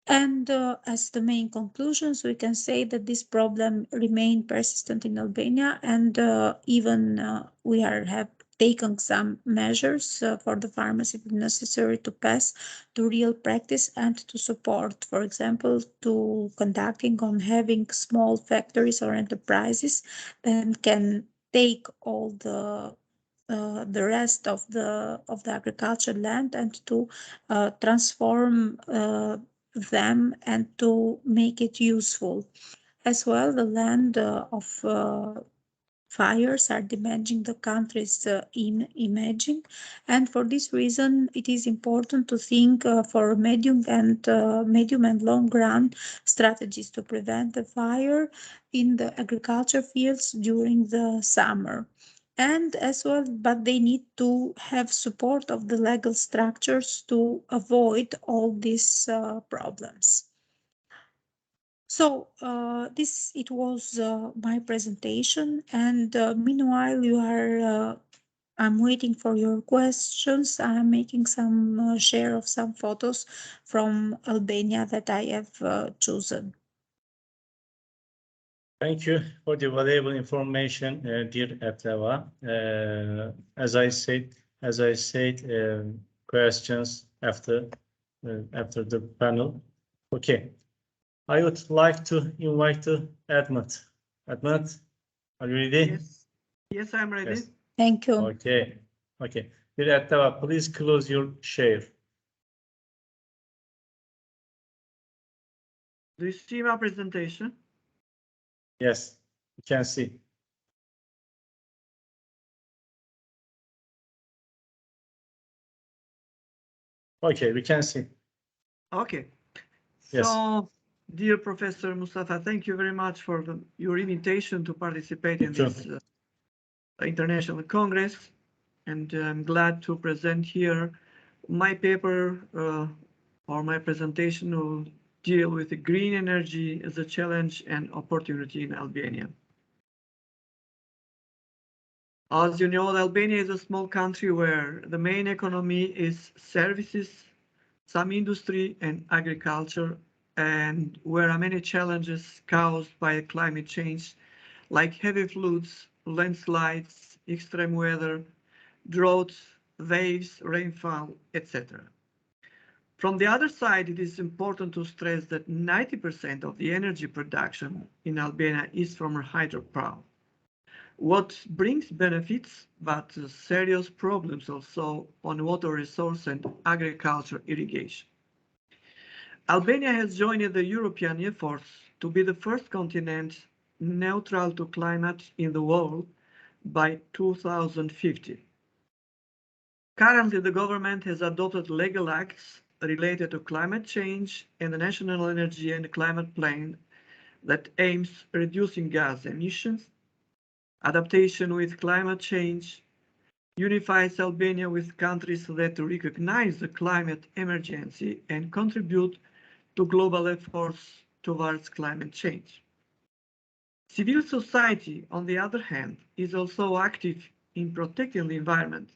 And as the main conclusions, we can say that this problem remained persistent in Albania, and even we have taken some measures for the farmers if necessary to pass to real practice and to support, for example, to conducting on having small factories or enterprises that can take all the rest of the agricultural land and to transform them and to make it useful. As well, the land of fires are damaging the country's imaging, and for this reason, it is important to think for medium and long run strategies to prevent the fire in the agriculture fields during the summer. And as well, but they need to have support of the legal structures to avoid all these problems. So it was my presentation, and meanwhile I'm waiting for your questions. I'm making some share of some photos from Albania that I have chosen. Thank you for the valuable information, dear Etleva. As I said, questions after the panel. Okay. I would like to invite Edmund. Edmund, are you ready? Yes. Yes, I'm ready. Yes. Thank you. Okay. Okay. Dear Etleva, please close your share. Do you see my presentation? Yes, you can see. Okay, we can see. Okay. Yes. So, dear Professor Mustafa, thank you very much for your invitation to participate in this International Congress. And I'm glad to present here my paper or my presentation will deal with the green energy as a challenge and opportunity in Albania. As you know, Albania is a small country where the main economy is services, some industry and agriculture, and where are many challenges caused by climate change, like heavy floods, landslides, extreme weather, droughts, waves, rainfall, etc. From the other side, it is important to stress that 90% of the energy production in Albania is from hydropower. What brings benefits, but serious problems also on water resource and agriculture irrigation. Albania has joined the European efforts to be the first continent neutral to climate in the world by 2050. Currently, the government has adopted legal acts related to climate change and the National Energy and Climate Plan that aims reducing gas emissions, adaptation with climate change, unifies Albania with countries that recognize the climate emergency and contribute to global efforts towards climate change. Civil society, on the other hand, is also active in protecting the environment,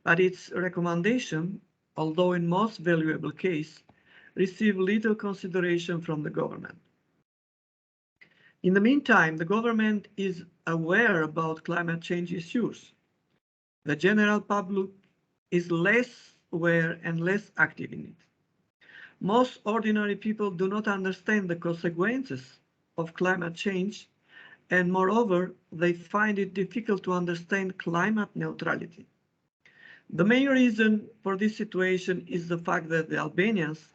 but its recommendation, although in most valuable case, receive little consideration from the government. In the meantime, the government is aware about climate change issues. The general public is less aware and less active in it. Most ordinary people do not understand the consequences of climate change, and moreover, they find it difficult to understand climate neutrality. The main reason for this situation is the fact that the Albanians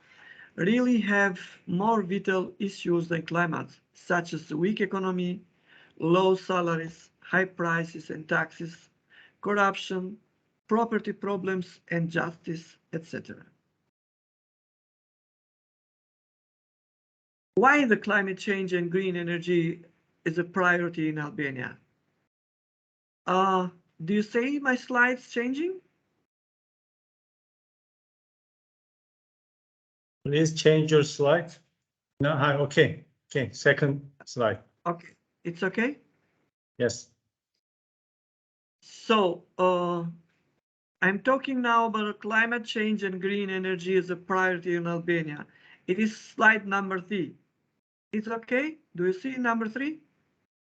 really have more vital issues than climate, such as the weak economy, low salaries, high prices and taxes, corruption, property problems and justice, etc. Why the climate change and green energy is a priority in Albania? Do you see my slides changing? Please change your slide. No, okay. Okay, second slide. Okay, it's okay? Yes. So, I'm talking now about climate change and green energy as a priority in Albania. It is slide number 3. It's okay? Do you see number 3?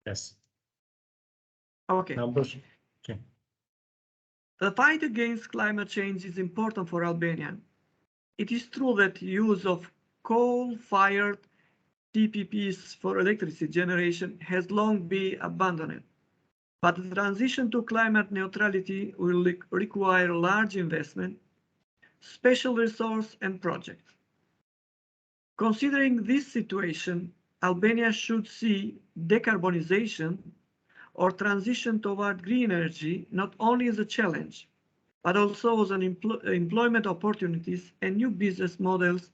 Yes. Okay. Numbers. Okay. The fight against climate change is important for Albania. It is true that use of coal-fired TPPs for electricity generation has long been abandoned, but the transition to climate neutrality will require large investment, special resource and projects. Considering this situation, Albania should see decarbonization or transition toward green energy not only as a challenge, but also as an employment opportunities and new business models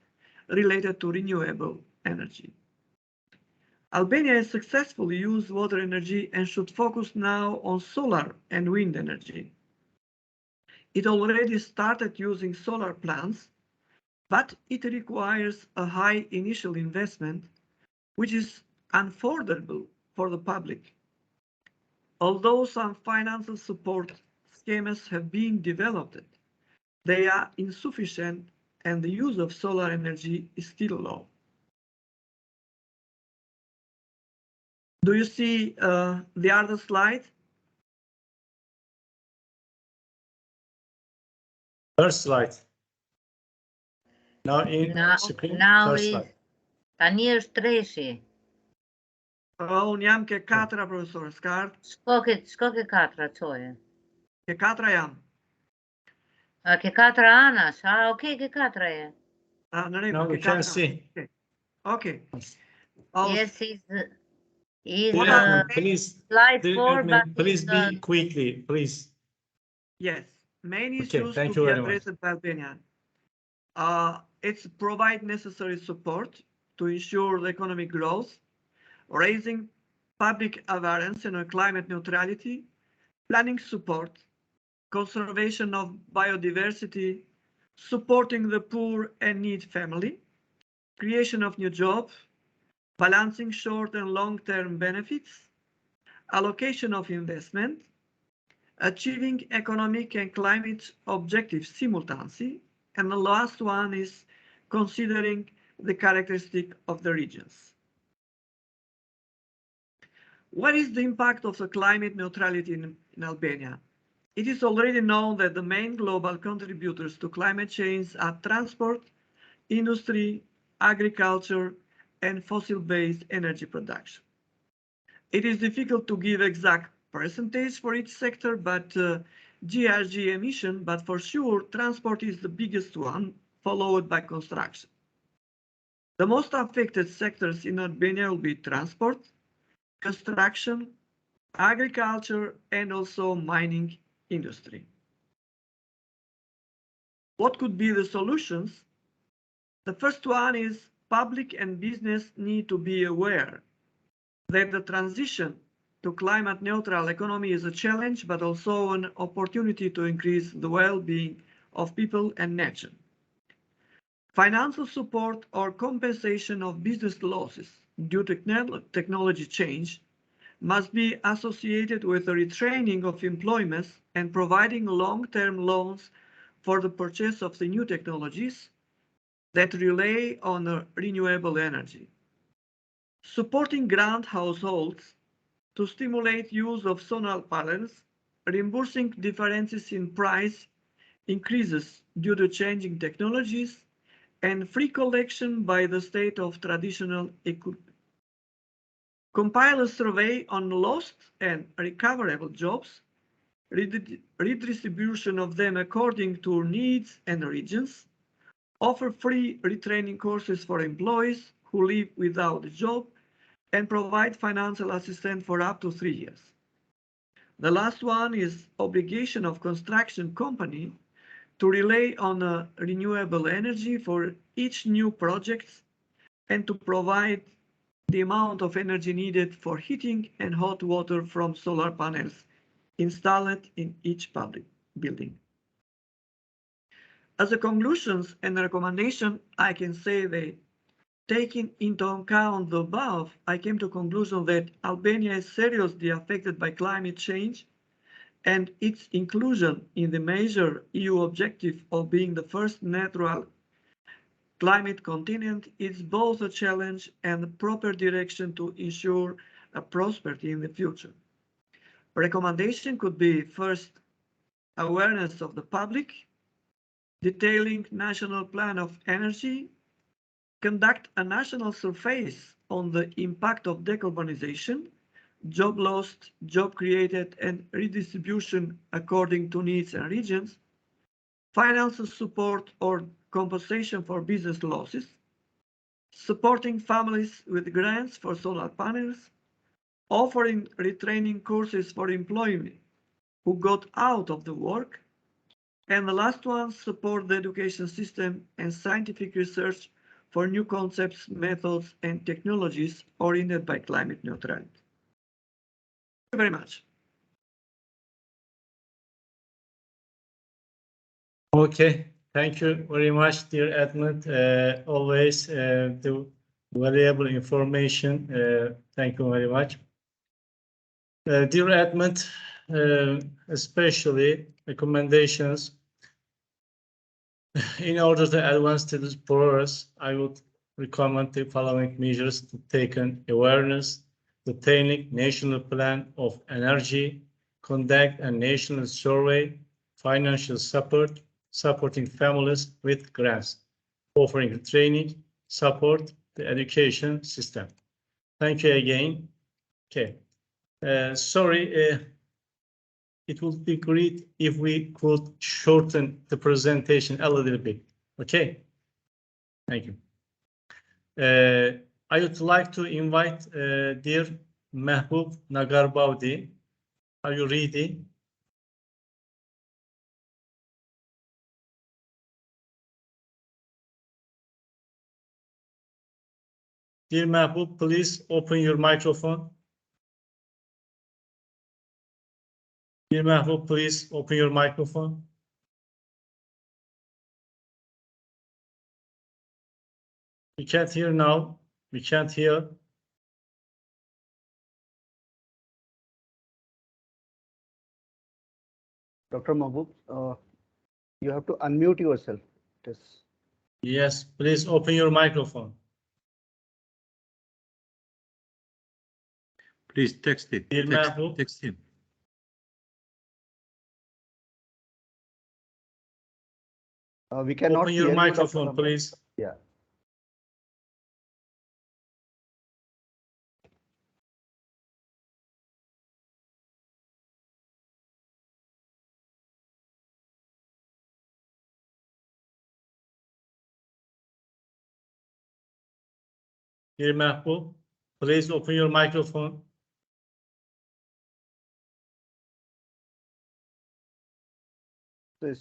related to renewable energy. Albania has successfully used water energy and should focus now on solar and wind energy. It already started using solar plants, but it requires a high initial investment, which is unaffordable for the public. Although some financial support schemes have been developed, they are insufficient and the use of solar energy is still low. Do you see the other slide? First slide. Now in screen, now first is slide. Tani është treshi. Unë jam ke 4, profesor Skart. Shko ke 4, çoje. Ke 4 jam. Ke 4 anash. Okay, ke 4 je. Now we can see. Okay. Yes, he's please, slide 4, but please be quickly, please. Yes, main issues thank to you be very addressed by Albania. It's provide necessary support to ensure the economic growth, raising public awareness on climate neutrality, planning support, conservation of biodiversity, supporting the poor and needy family, creation of new jobs, balancing short and long-term benefits, allocation of investment, achieving economic and climate objectives simultaneously, and the last one is considering the characteristic of the regions. What is the impact of the climate neutrality in Albania? It is already known that the main global contributors to climate change are transport, industry, agriculture, and fossil-based energy production. It is difficult to give exact percentage for each sector, but GHG emission, but for sure, transport is the biggest one, followed by construction. The most affected sectors in Albania will be transport, construction, agriculture, and also mining industry. What could be the solutions? The first one is public and business need to be aware that the transition to climate neutral economy is a challenge, but also an opportunity to increase the well-being of people and nature. Financial support or compensation of business losses due to technology change must be associated with the retraining of employment and providing long-term loans for the purchase of the new technologies that rely on renewable energy. Supporting grant households to stimulate use of solar panels, reimbursing differences in price increases due to changing technologies, and free collection by the state of traditional equipment. Compile a survey on lost and recoverable jobs, redistribution of them according to needs and regions, offer free retraining courses for employees who live without a job, and provide financial assistance for up to 3 years. The last one is obligation of construction company to rely on renewable energy for each new project and to provide the amount of energy needed for heating and hot water from solar panels installed in each public building. As a conclusions and a recommendation, I can say that taking into account the above, I came to the conclusion that Albania is seriously affected by climate change, and its inclusion in the major EU objective of being the first natural climate continent is both a challenge and the proper direction to ensure a prosperity in the future. A recommendation could be first, awareness of the public, detailing national plan of energy, conduct a national surveys on the impact of decarbonization, job lost, job created, and redistribution according to needs and regions, financial support or compensation for business losses, supporting families with grants for solar panels, offering retraining courses for employees who got out of the work, and the last one, support the education system and scientific research for new concepts, methods, and technologies oriented by climate neutrality. Thank you very much. Okay, thank you very much, dear Edmund. Always the valuable information. Thank you very much. Dear Edmund, especially recommendations. In order to advance to this progress, I would recommend the following measures to taken: awareness, detailing national plan of energy, conduct a national survey, financial support, supporting families with grants, offering training, support the education system. Thank you again. Okay. Sorry, it would be great if we could shorten the presentation a little bit. Okay. Thank you. I would like to invite dear Mehboob Nagarbaudi. Are you ready? Dear Mehboob, please open your microphone. Dear Mehboob, please open your microphone. We can't hear now. We can't hear. Dr. Mahbub, you have to unmute yourself. Yes, please open your microphone. Please text it. Text him. We cannot open your microphone, please. Yeah. Dear Mehboob, please open your microphone. So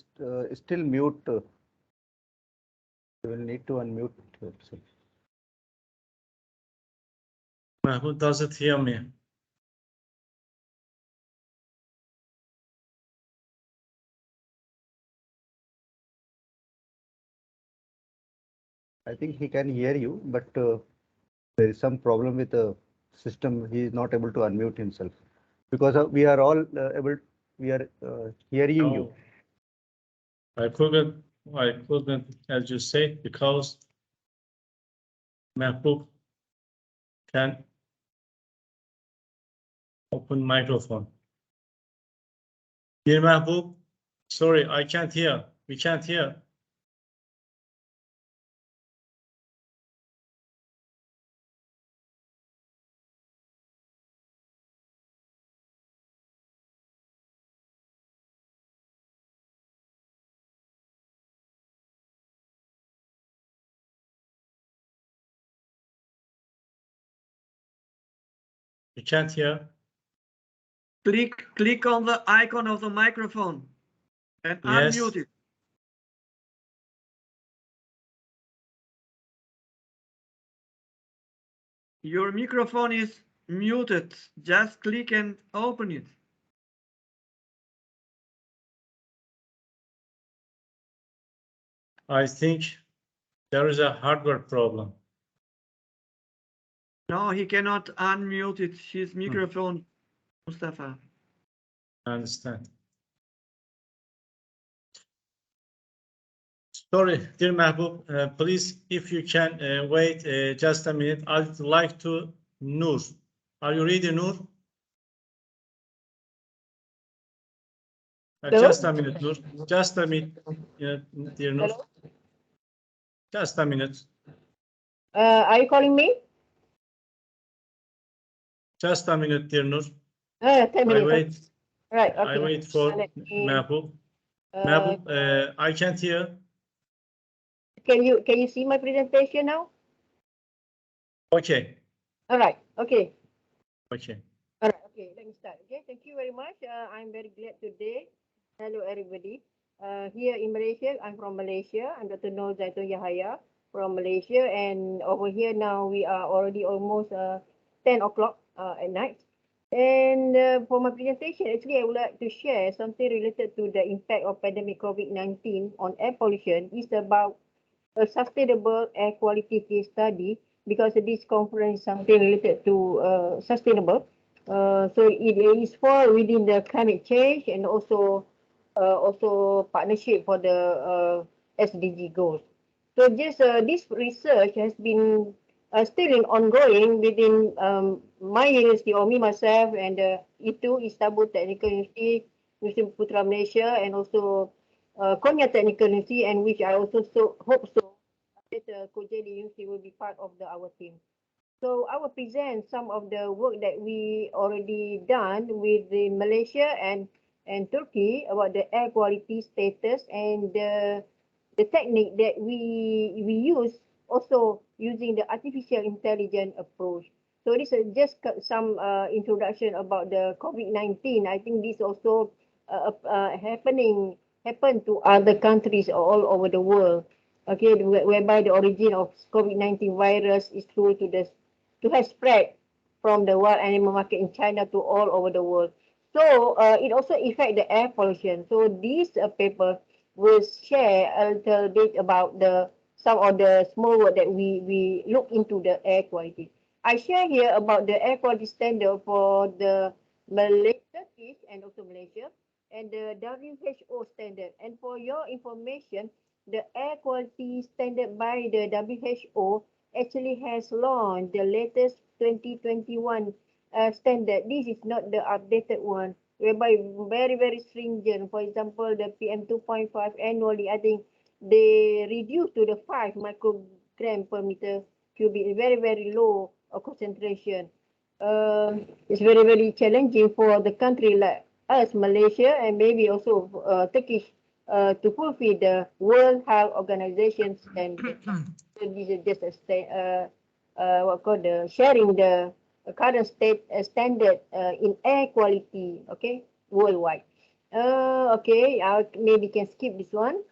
still mute. You will need to unmute yourself. Mehboob doesn't hear me. I think he can hear you, but there is some problem with the system. He is not able to unmute himself because we are all able. We are hearing you. I couldn't, as you say, because Mehboob can open microphone. Dear Mehboob, sorry, I can't hear. We can't hear. We can't hear. Click on the icon of the microphone and unmute it. Your microphone is muted. Just click and open it. I think there is a hardware problem. No, he cannot unmute it. His microphone, Mustafa. I understand. Sorry, dear Mehboob, please, if you can wait just a minute, I'd like to Noor. Are you ready, Noor? Just a minute, Nur. Just a minute, dear Nur. Hello? Just a minute. Are you calling me? Just a minute, dear Nur. 10 minutes. I wait. Right. Okay. I wait for Mahbub. Mahbub, I can't hear. Can you see my presentation now? Okay. All right. Okay. Okay. All right. Okay. Let me start. Okay. Thank you very much. I'm very glad today. Hello, everybody. Here in Malaysia, I'm from Malaysia. I'm Dr. Nur Zaitun Yahaya from Malaysia, and over here now we are already almost 10 o'clock at night. And for my presentation, actually, I would like to share something related to the impact of pandemic COVID-19 on air pollution. It's about a sustainable air quality case study, because this conference is something related to sustainable. So it is fall within the climate change and also partnership for the SDG goals. So just this research has been still ongoing within my university, or me myself, and itu Istanbul Technical University, University Putra Malaysia, and also Konya Technical University, and which I also hope that Kocaeli University will be part of our team. So I will present some of the work that we already done within Malaysia and Turkey about the air quality status and the technique that we use, also using the artificial intelligence approach. So this is just some introduction about the COVID-19. I think this also happen to other countries all over the world. Okay, whereby the origin of COVID-19 virus is to have spread from the wild animal market in China to all over the world. So it also affect the air pollution. So this paper will share a little bit about some of the small work that we look into the air quality. I share here about the air quality standard for the Turkish and also Malaysia, and the WHO standard. And for your information, the air quality standard by the WHO actually has launched the latest 2021 standard. This is not the updated one, whereby very stringent. For example, the PM 2.5 annually, I think they reduced to the 5 microgram per meter cubic, very low concentration. It's very challenging for the country like us, Malaysia, and maybe also Turkish, to fulfill the World Health Organization standard. So this is just sharing the current state standard in air quality, okay, worldwide. Okay, maybe can skip this one.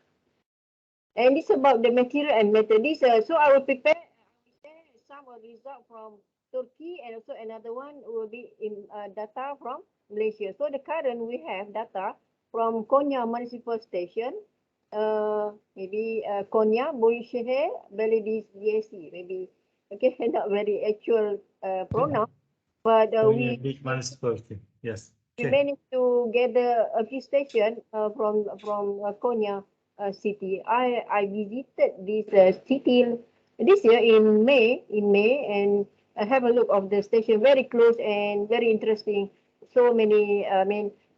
And it's about the material and method. So I will prepare some result from Turkey, and also another one will be in data from Malaysia. So the current we have data from Konya Municipal Station, maybe Konya, Boyshehir, Belediyesi, maybe, okay, not very actual pronoun, but we big municipality, yes. We managed to gather a few stations from Konya city. I visited this city this year in May, and I have a look of the station, very close and very interesting. So many,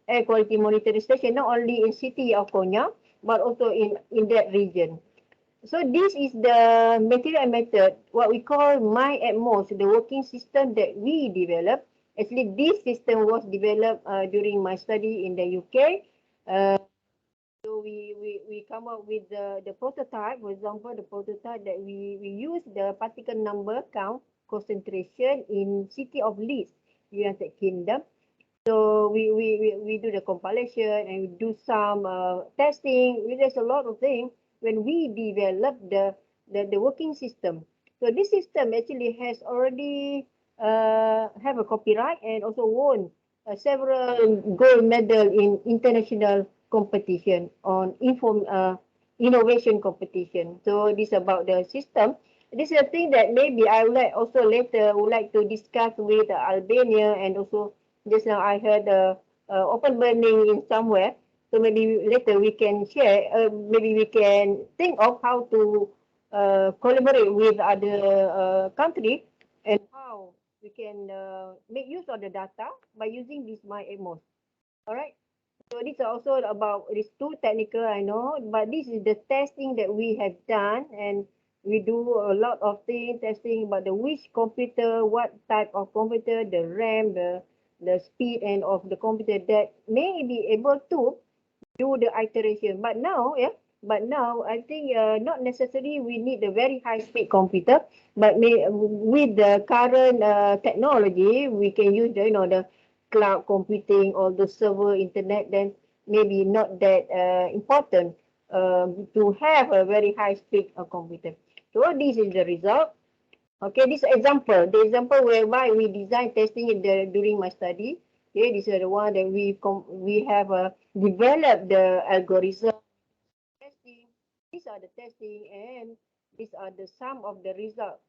air quality monitoring station, not only in city of Konya, but also in that region. So this is the material and method, what we call My Atmos, the working system that we developed. Actually, this system was developed during my study in the UK. So we come up with the prototype. For example, the prototype that we use the particle number count concentration in city of Leeds, United Kingdom. So we do the compilation and we do some testing. There's a lot of things when we develop the working system. So this system actually has already have a copyright and also won several gold medal in international competition on innovation competition. So this is about the system. This is a thing that maybe I would like also later would like to discuss with Albania, and also just now I heard open burning in somewhere. So maybe later we can share, maybe we can think of how to collaborate with other country, and how we can make use of the data by using this My Atmos. All right. So this is also about, it's too technical, I know, but this is the testing that we have done, and we do a lot of things, testing about the which computer, what type of computer, the RAM, the speed and of the computer that may be able to do the iteration. But now, I think not necessarily we need a very high speed computer, but with the current technology, we can use the, the cloud computing or the server internet, then maybe not that important to have a very high speed computer. So this is the result. Okay, this example, the example whereby we design testing during my study. Okay, this is the one that we have developed the algorithm testing. These are the testing, and these are the sum of the result.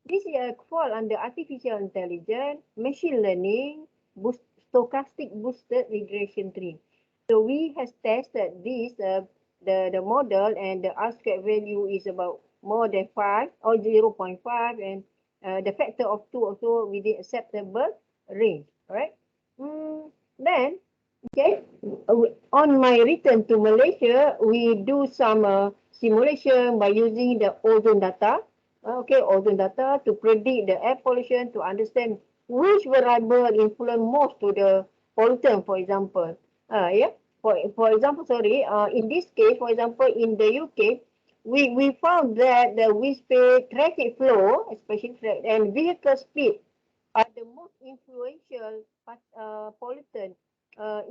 This fall under artificial intelligence, machine learning, stochastic boosted regression tree. So we have tested this, the model, and the R-squared value is about more than 5 or 0.5, and the factor of 2 also within acceptable range. All right. Then, okay, on my return to Malaysia, we do some simulation by using the ozone data. Okay, ozone data to predict the air pollution, to understand which variable influence most to the pollutant, for example. Yeah, for example, sorry, in this case, for example, in the UK, we found that the wind speed, traffic flow, especially and vehicle speed are the most influential pollutant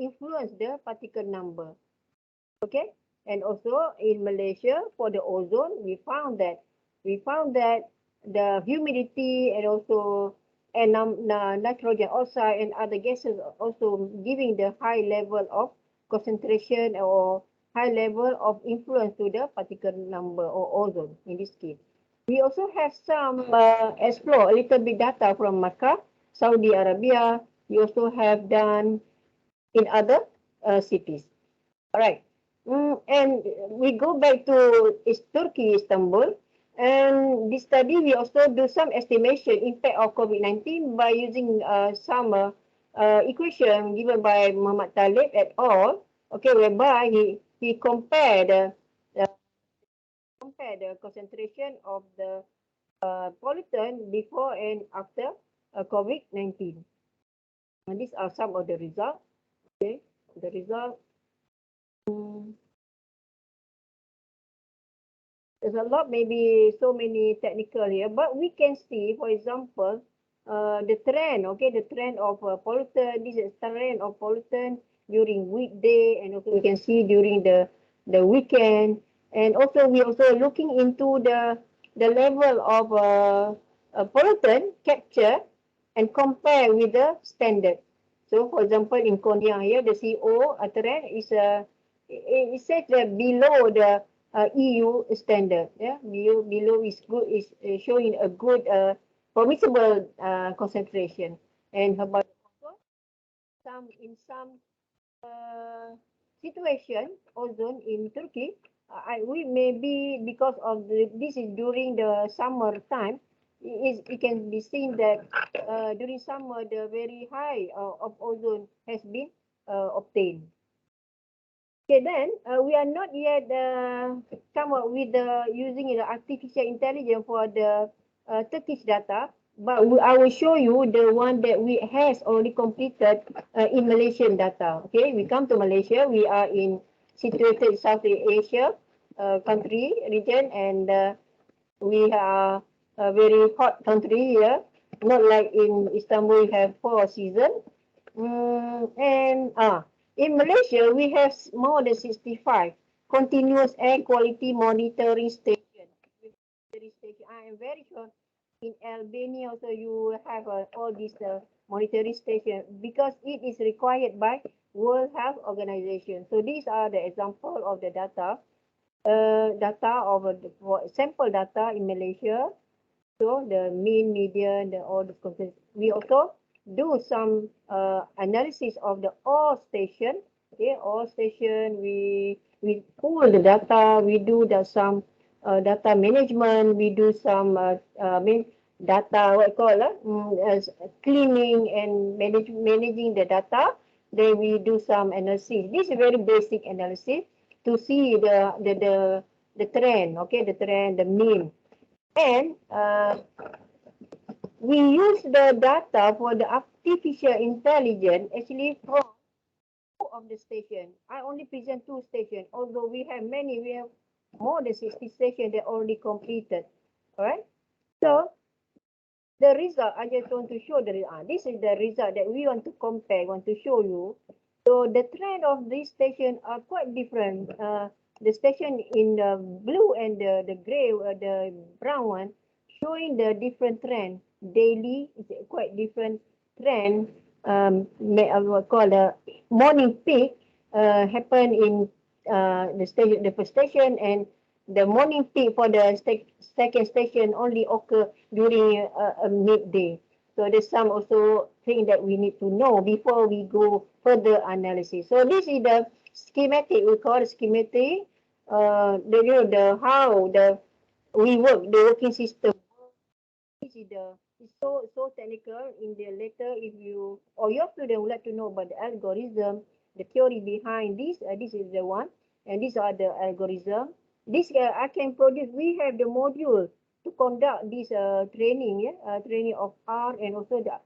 influence the particle number. Okay, and also in Malaysia for the ozone, we found that the humidity and also nitrogen oxide and other gases are also giving the high level of concentration or high level of influence to the particle number or ozone in this case. We also have some explore a little bit data from Makkah, Saudi Arabia. We also have done in other cities. All right. And we go back to Turkey, Istanbul. And this study, we also do some estimation impact of COVID-19 by using some equation given by Muhammad Talib et al. Okay, whereby he compared the concentration of the pollutant before and after COVID-19. And these are some of the results. Okay, the result. There's a lot, maybe so many technical here, but we can see, for example, the trend, okay, the trend of pollutant, this is trend of pollutant during weekday, and also we can see during the weekend, and also we also looking into the level of pollutant capture and compare with the standard. So, for example, in Konya here, the CO trend is it says that below the EU standard. Yeah, below is good, is showing a good permissible concentration. And about some situation ozone in Turkey, we may be because of this is during the summer time. It can be seen that during summer the very high of ozone has been obtained. Okay, then we are not yet come up with using the artificial intelligence for the Turkish data, but I will show you the one that we has already completed in Malaysian data. Okay, we come to Malaysia. We are situated South Asia country region, and we are a very hot country here. Not like in Istanbul, we have 4 seasons. In Malaysia, we have more than 65 continuous air quality monitoring stations. I am very sure in Albania also you have all these monitoring stations because it is required by World Health Organization. So these are the example of the data of sample data in Malaysia. So the mean, median, all the content. We also do some analysis of the all station. Okay, all station. We pull the data. We do some data management. We do some data as cleaning and managing the data. then we do some analysis. This is very basic analysis to see the trend, okay, the trend, the mean. And we use the data for the artificial intelligence actually from two of the station. I only present 2 stations, although we have many, we have more than 60 stations that already completed. All right. So the result, I just want to show this is the result that we want to compare, want to show you. So the trend of these stations are quite different. The station in the blue and the gray, the brown one, showing the different trend. Daily is quite different trend. What call the morning peak happen in the station, the first station, and the morning peak for the second station only occur during a midday. So there's some also thing that we need to know before we go further analysis. So this is the schematic, we call it schematic. How we work, the working system. This is it's so technical. In the later, if you or your student would like to know about the algorithm, the theory behind this, this is the one, and these are the algorithm. This I can produce. We have the module to conduct this training, training of R and also the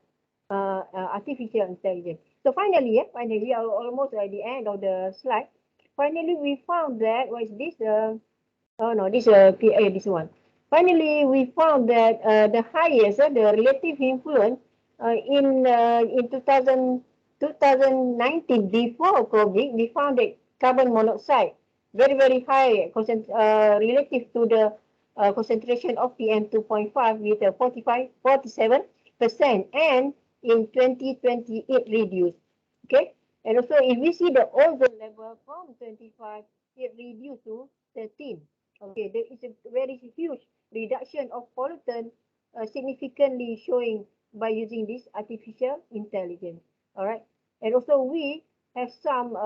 artificial intelligence. So finally, finally, we are almost at the end of the slide. Finally, we found that what is this? Oh no, this this one. Finally, we found that the highest, the relative influence in 2019 before COVID, we found that carbon monoxide very high relative to the concentration of PM 2.5 with 47%, and in 2020 it reduced. Okay, and also if we see the ozone level from 25, it reduced to 13. Okay, there is a very huge reduction of pollutant significantly showing by using this artificial intelligence. All right, and also we have some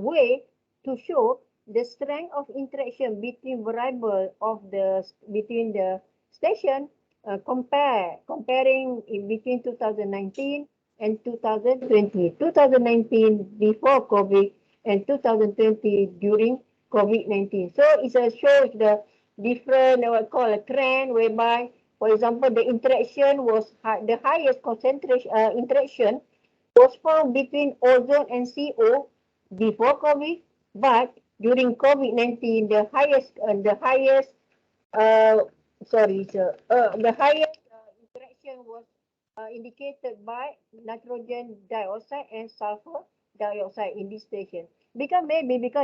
way to show the strength of interaction between variable of between the station comparing in between 2019 and 2020. 2019 before COVID and 2020 during COVID-19. So it shows the different what call a trend whereby, for example, the interaction was the highest concentration interaction was found between ozone and CO before COVID, but during COVID-19 the highest interaction was indicated by nitrogen dioxide and sulfur dioxide in this station. Because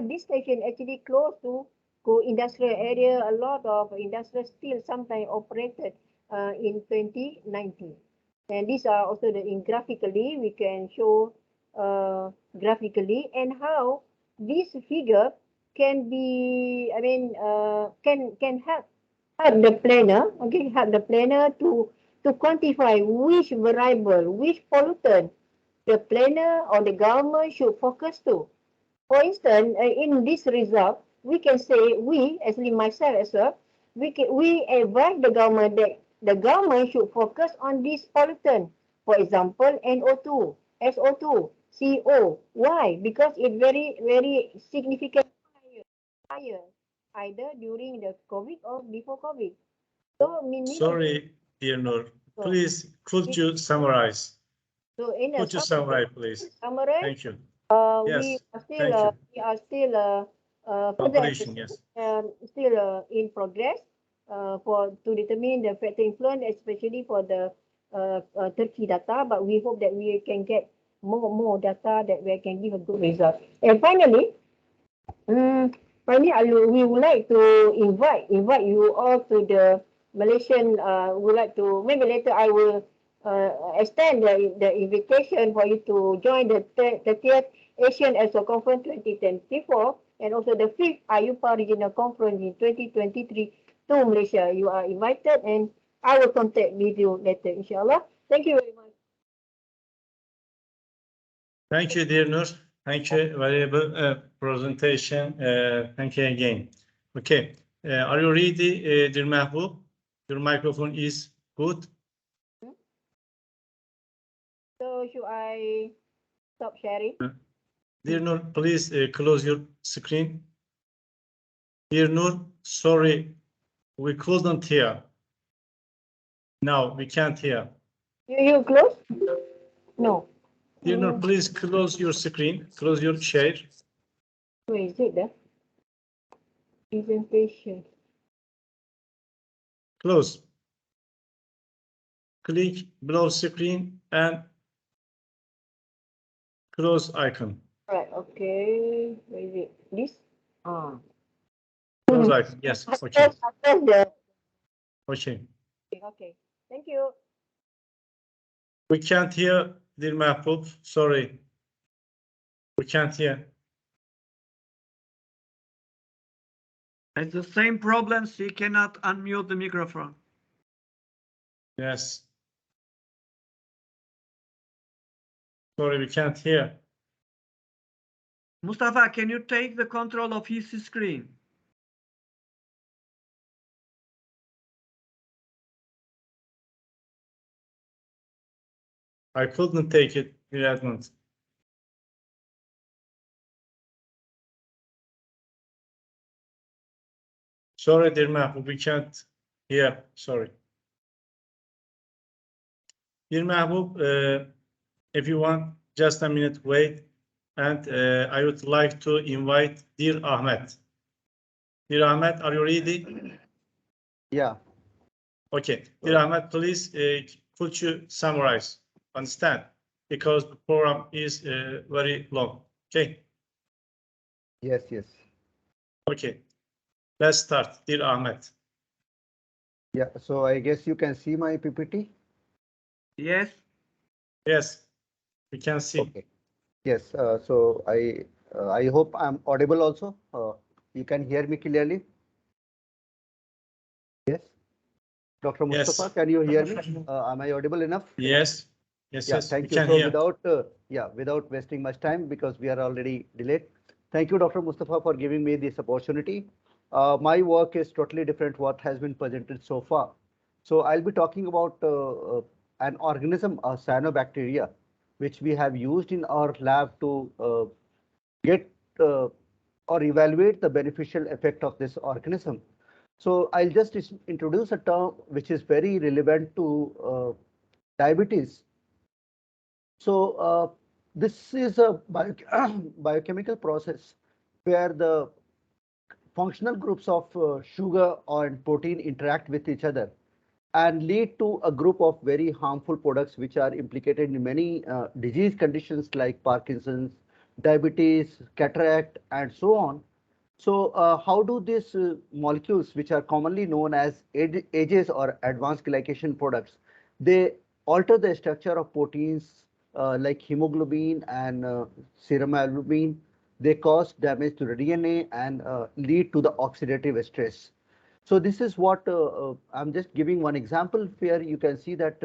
this station actually close to industrial area, a lot of industrial still sometimes operated in 2019. And these are also graphically, we can show graphically, and how this figure can be, can help the planner, okay, help the planner to quantify which variable, which pollutant the planner or the government should focus to. For instance, in this result, we can say actually myself as well, we advise the government that the government should focus on this pollutant. For example, NO2, SO2, CO. Why? Because it's very significant higher either during the COVID or before COVID. So sorry, dear Nur, please could you summarize? So in could you summarize, please? Summarize. Thank you. Yes. We are still still in progress to determine the factor influence, especially for the Turkey data. But we hope that we can get more data that we can give a good result. And finally, we would like to invite you all to the Malaysian. Would like to, maybe later I will extend the invitation for you to join the 30th Asian ESO Conference 2024 and also the 5th IUPA Regional Conference in 2023 to Malaysia. You are invited, and I will contact with you later, inshallah. Thank you very much. Thank you, dear Nur. Thank you, valuable presentation. Thank you again. Okay, are you ready, dear Mahbub? Your microphone is good. So should I Stop sharing. Dear Nur, please close your screen. Dear Nur, sorry, we couldn't hear. No, we can't hear. You close? No. Dear Nur, please close your screen, close your share. Where is it? Presentation. Close. Click below screen and close icon. Right, okay. Where is it? This? Close icon, yes, okay. Okay. Okay, thank you. We can't hear, dear Mahbub, sorry. We can't hear. It's the same problem, she cannot unmute the microphone. Yes. Sorry, we can't hear. Mustafa, can you take the control of his screen? I couldn't take it, Edmund. Sorry, dear Mahbub, we can't hear, sorry. Dear Mahbub, if you want, just a minute, wait. And I would like to invite dear Ahmed. Dear Ahmed, are you ready? Yeah. Okay. Dear Ahmed, please, could you summarize? Understand? Because the program is very long. Okay. Yes, yes. Okay. Let's start, dear Ahmed. Yeah, so I guess you can see my PPT. Yes. Yes, we can see. Okay. Yes, so I hope I'm audible also. You can hear me clearly. Yes. Dr. Mustafa, Yes. can you hear me? Am I audible enough? Yes. Yes, Yeah, yes, thank we you. can So hear. without wasting much time, because we are already delayed. Thank you, Dr. Mustafa, for giving me this opportunity. My work is totally different what has been presented so far. So I'll be talking about an organism, a cyanobacteria, which we have used in our lab to get or evaluate the beneficial effect of this organism. So I'll just introduce a term which is very relevant to diabetes. So this is a biochemical process where the functional groups of sugar and protein interact with each other and lead to a group of very harmful products which are implicated in many disease conditions like Parkinson's, diabetes, cataract, and so on. So how do these molecules, which are commonly known as AGEs or advanced glycation products, they alter the structure of proteins like hemoglobin and serum albumin. They cause damage to the DNA and lead to the oxidative stress. So this is what I'm just giving one example here. You can see that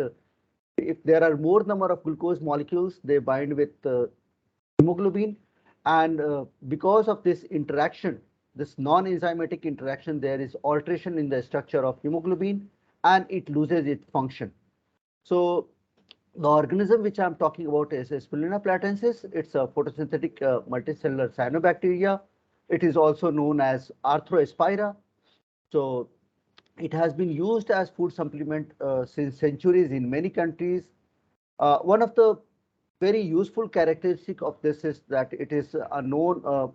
if there are more number of glucose molecules, they bind with hemoglobin, and because of this interaction, this non-enzymatic interaction, there is alteration in the structure of hemoglobin and it loses its function. So the organism which I'm talking about is Spirulina platensis. It's a photosynthetic multicellular cyanobacteria. It is also known as Arthrospira. So it has been used as food supplement since centuries in many countries. One of the very useful characteristic of this is that it is a known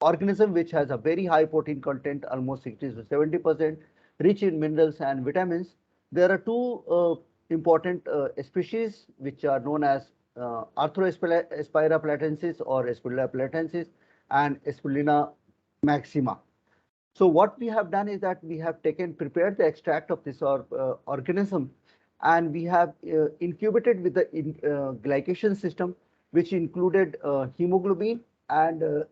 organism which has a very high protein content, almost 60 to 70%, rich in minerals and vitamins. There are two important species which are known as Arthrospira platensis or Spirulina platensis and Spirulina maxima. So what we have done is that we have prepared the extract of this organism, and we have incubated with the glycation system, which included hemoglobin, and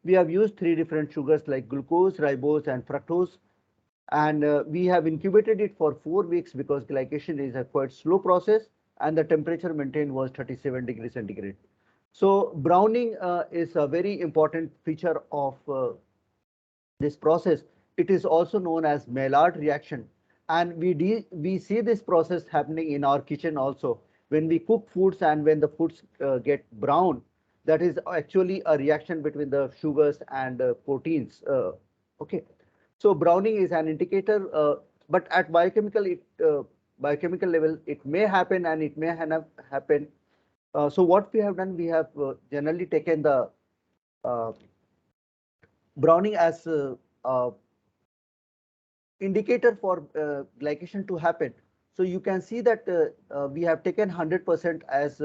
we have used three different sugars like glucose, ribose, and fructose. And we have incubated it for 4 weeks because glycation is a quite slow process, and the temperature maintained was 37 degrees centigrade. So browning is a very important feature of this process. It is also known as Maillard reaction, and we see this process happening in our kitchen also. when we cook foods and when the foods get brown, that is actually a reaction between the sugars and proteins. Okay, so browning is an indicator, but at biochemical level, it may happen and it may not happen. So what we have done, we have generally taken the browning as a indicator for glycation to happen. So you can see that we have taken 100% as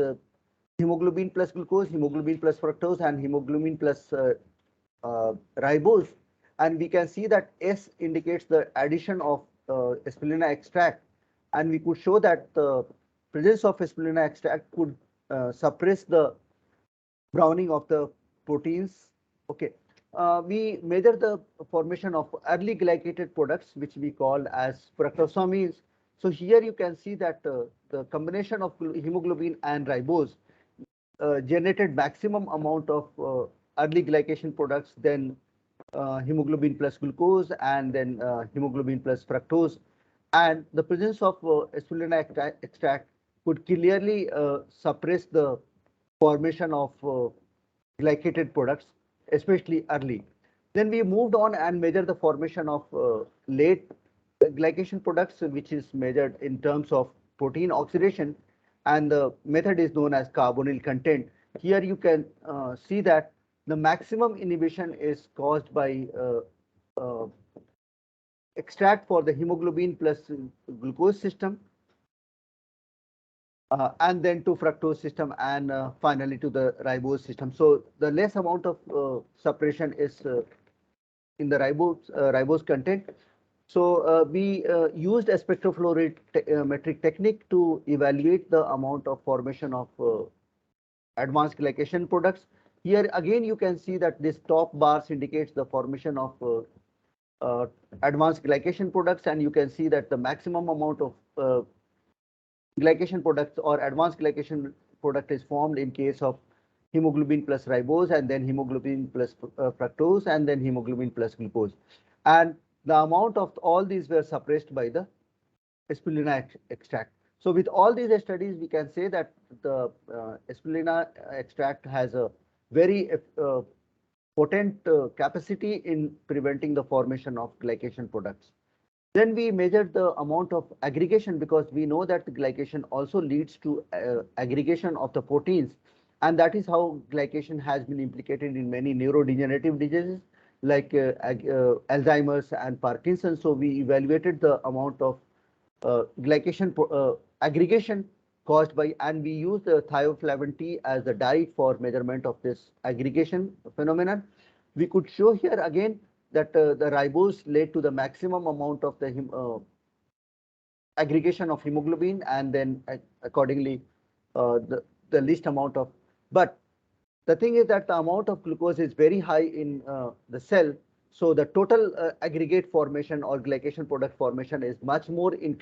hemoglobin plus glucose, hemoglobin plus fructose, and hemoglobin plus ribose. And we can see that S indicates the addition of spirulina extract. And we could show that the presence of spirulina extract could suppress the browning of the proteins. Okay. We measure the formation of early glycated products, which we call as fructosamines. So here you can see that the combination of hemoglobin and ribose generated maximum amount of early glycation products, then hemoglobin plus glucose, and then hemoglobin plus fructose. And the presence of spirulina extract could clearly suppress the formation of glycated products, especially early. Then we moved on and measured the formation of late glycation products, which is measured in terms of protein oxidation, and the method is known as carbonyl content. Here you can see that the maximum inhibition is caused by extract for the hemoglobin plus glucose system, and then to fructose system, and finally to the ribose system. So the less amount of suppression is in the ribose content. So we used a spectrophlorimetric technique to evaluate the amount of formation of advanced glycation products. Here again you can see that this top bars indicates the formation of advanced glycation products, and you can see that the maximum amount of glycation products or advanced glycation product is formed in case of hemoglobin plus ribose, and then hemoglobin plus fructose, and then hemoglobin plus glucose. And the amount of all these were suppressed by the spirulina extract. So with all these studies, we can say that the spirulina extract has a very potent capacity in preventing the formation of glycation products. Then we measured the amount of aggregation, because we know that the glycation also leads to aggregation of the proteins, and that is how glycation has been implicated in many neurodegenerative diseases like Alzheimer's and Parkinson's. So we evaluated the amount of glycation aggregation caused by, and we used the thioflavin T as the diet for measurement of this aggregation phenomenon. We could show here again that the ribose led to the maximum amount of the aggregation of hemoglobin, and then accordingly the least amount of. But the thing is that the amount of glucose is very high in the cell, so the total aggregate formation or glycation product formation is much more in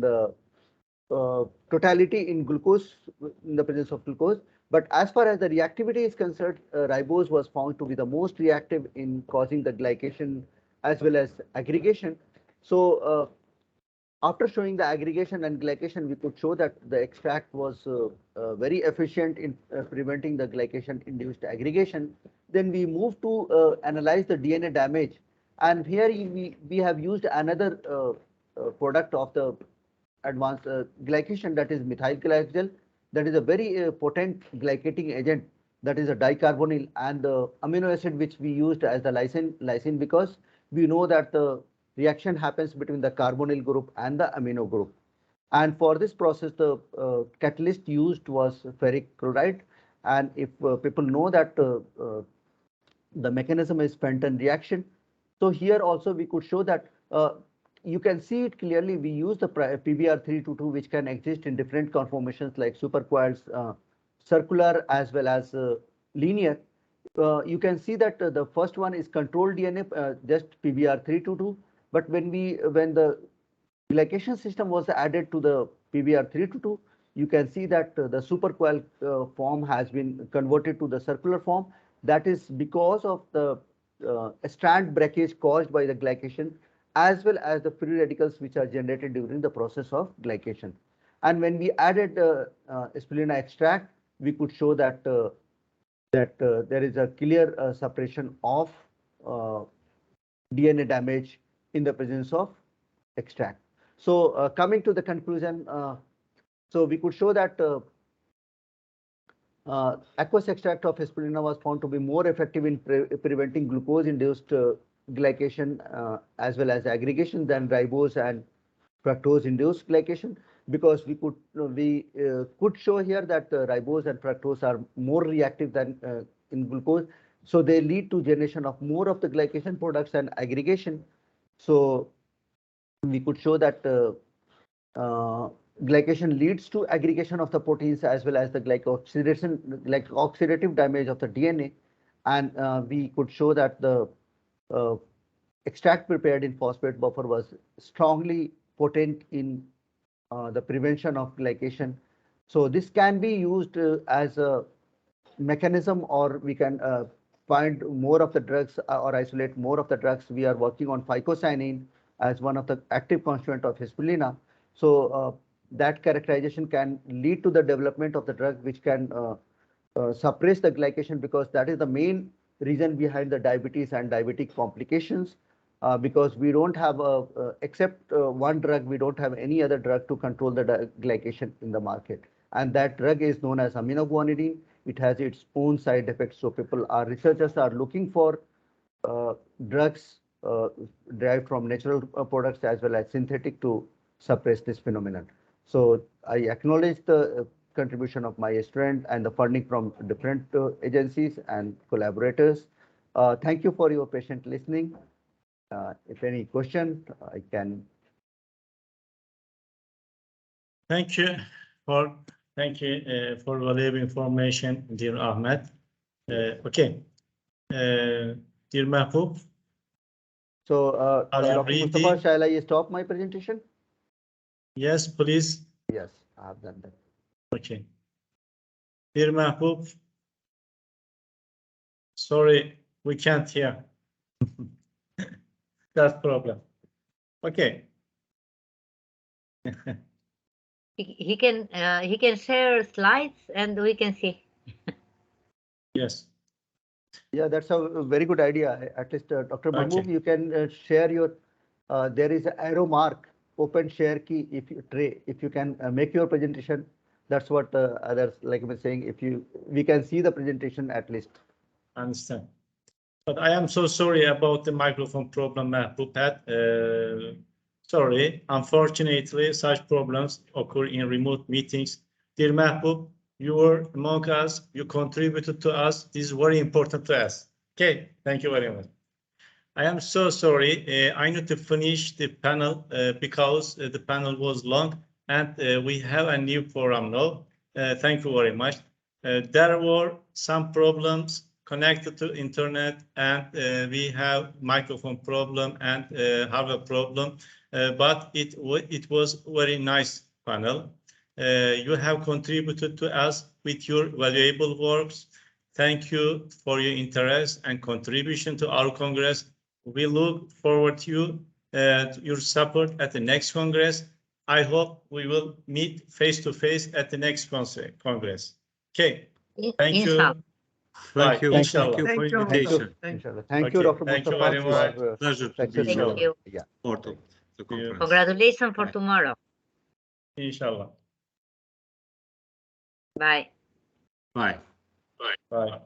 the totality in glucose, in the presence of glucose. But as far as the reactivity is concerned, ribose was found to be the most reactive in causing the glycation as well as aggregation. So after showing the aggregation and glycation, we could show that the extract was very efficient in preventing the glycation-induced aggregation. Then we moved to analyze the DNA damage, and here we have used another product of the advanced glycation, that is methyl glycol. That is a very potent glycating agent, that is a dicarbonyl, and the amino acid which we used as the lysine, because we know that the reaction happens between the carbonyl group and the amino group. And for this process, the catalyst used was ferric chloride. And if people know that the mechanism is Fenton reaction, so here also we could show that you can see it clearly. We use the PBr322, which can exist in different conformations like supercoils, circular as well as linear. You can see that the first one is controlled DNA, just PBr322. But when the glycation system was added to the PBr322, you can see that the supercoil form has been converted to the circular form. That is because of the strand breakage caused by the glycation, as well as the free radicals which are generated during the process of glycation. And when we added spirulina extract, we could show that there is a clear suppression of DNA damage in the presence of extract. So coming to the conclusion, so we could show that aqueous extract of spirulina was found to be more effective in preventing glucose-induced glycation as well as aggregation than ribose and fructose-induced glycation, because we could show here that ribose and fructose are more reactive than in glucose, so they lead to generation of more of the glycation products and aggregation. So we could show that glycation leads to aggregation of the proteins as well as the glycoxidative damage of the DNA, and we could show that the extract prepared in phosphate buffer was strongly potent in the prevention of glycation. So this can be used as a mechanism, or we can find more of the drugs or isolate more of the drugs. We are working on phycocyanine as one of the active constituent of spirulina. So that characterization can lead to the development of the drug which can suppress the glycation, because that is the main reason behind the diabetes and diabetic complications. Because we don't have except one drug, we don't have any other drug to control the glycation in the market, and that drug is known as aminoguanidine. It has its own side effects, so researchers are looking for drugs derived from natural products as well as synthetic to suppress this phenomenon. So I acknowledge the contribution of my student and the funding from different agencies and collaborators. Thank you for your patient listening. If any question, I can. Thank you for valuable information, dear Ahmed. Okay, dear Mahbub. So, Dr. Mustafa, shall I stop my presentation? Yes, please. Yes, I have done that. Okay. Dear Mahbub, sorry, we can't hear. That's problem. Okay. He can share slides and we can see. Yes. Yeah, that's a very good idea. At least, Dr. Mahmood, Okay. you can share your. There is an arrow mark, open share key. If you can make your presentation, that's what others like me saying. We can see the presentation at least. I understand. But I am so sorry about the microphone problem, Mahbub had. Sorry, unfortunately, such problems occur in remote meetings. Dear Mahbub, you were among us, you contributed to us. This is very important to us. Okay, thank you very much. I am so sorry. I need to finish the panel because the panel was long and we have a new program now. Thank you very much. There were some problems connected to internet, and we have microphone problem and hardware problem, but it was very nice panel. You have contributed to us with your valuable works. Thank you for your interest and contribution to our Congress. We look forward to your support at the next Congress. I hope we will meet face to face at the next Congress. Okay. Thank you. Thank you. Inshallah. Thank you for invitation. Thank you, Dr. Thank you Mustafa. very much. Pleasure to be Thank you. Yeah. part of the conference. Congratulations for tomorrow. Inshallah. Bye. Bye. Bye.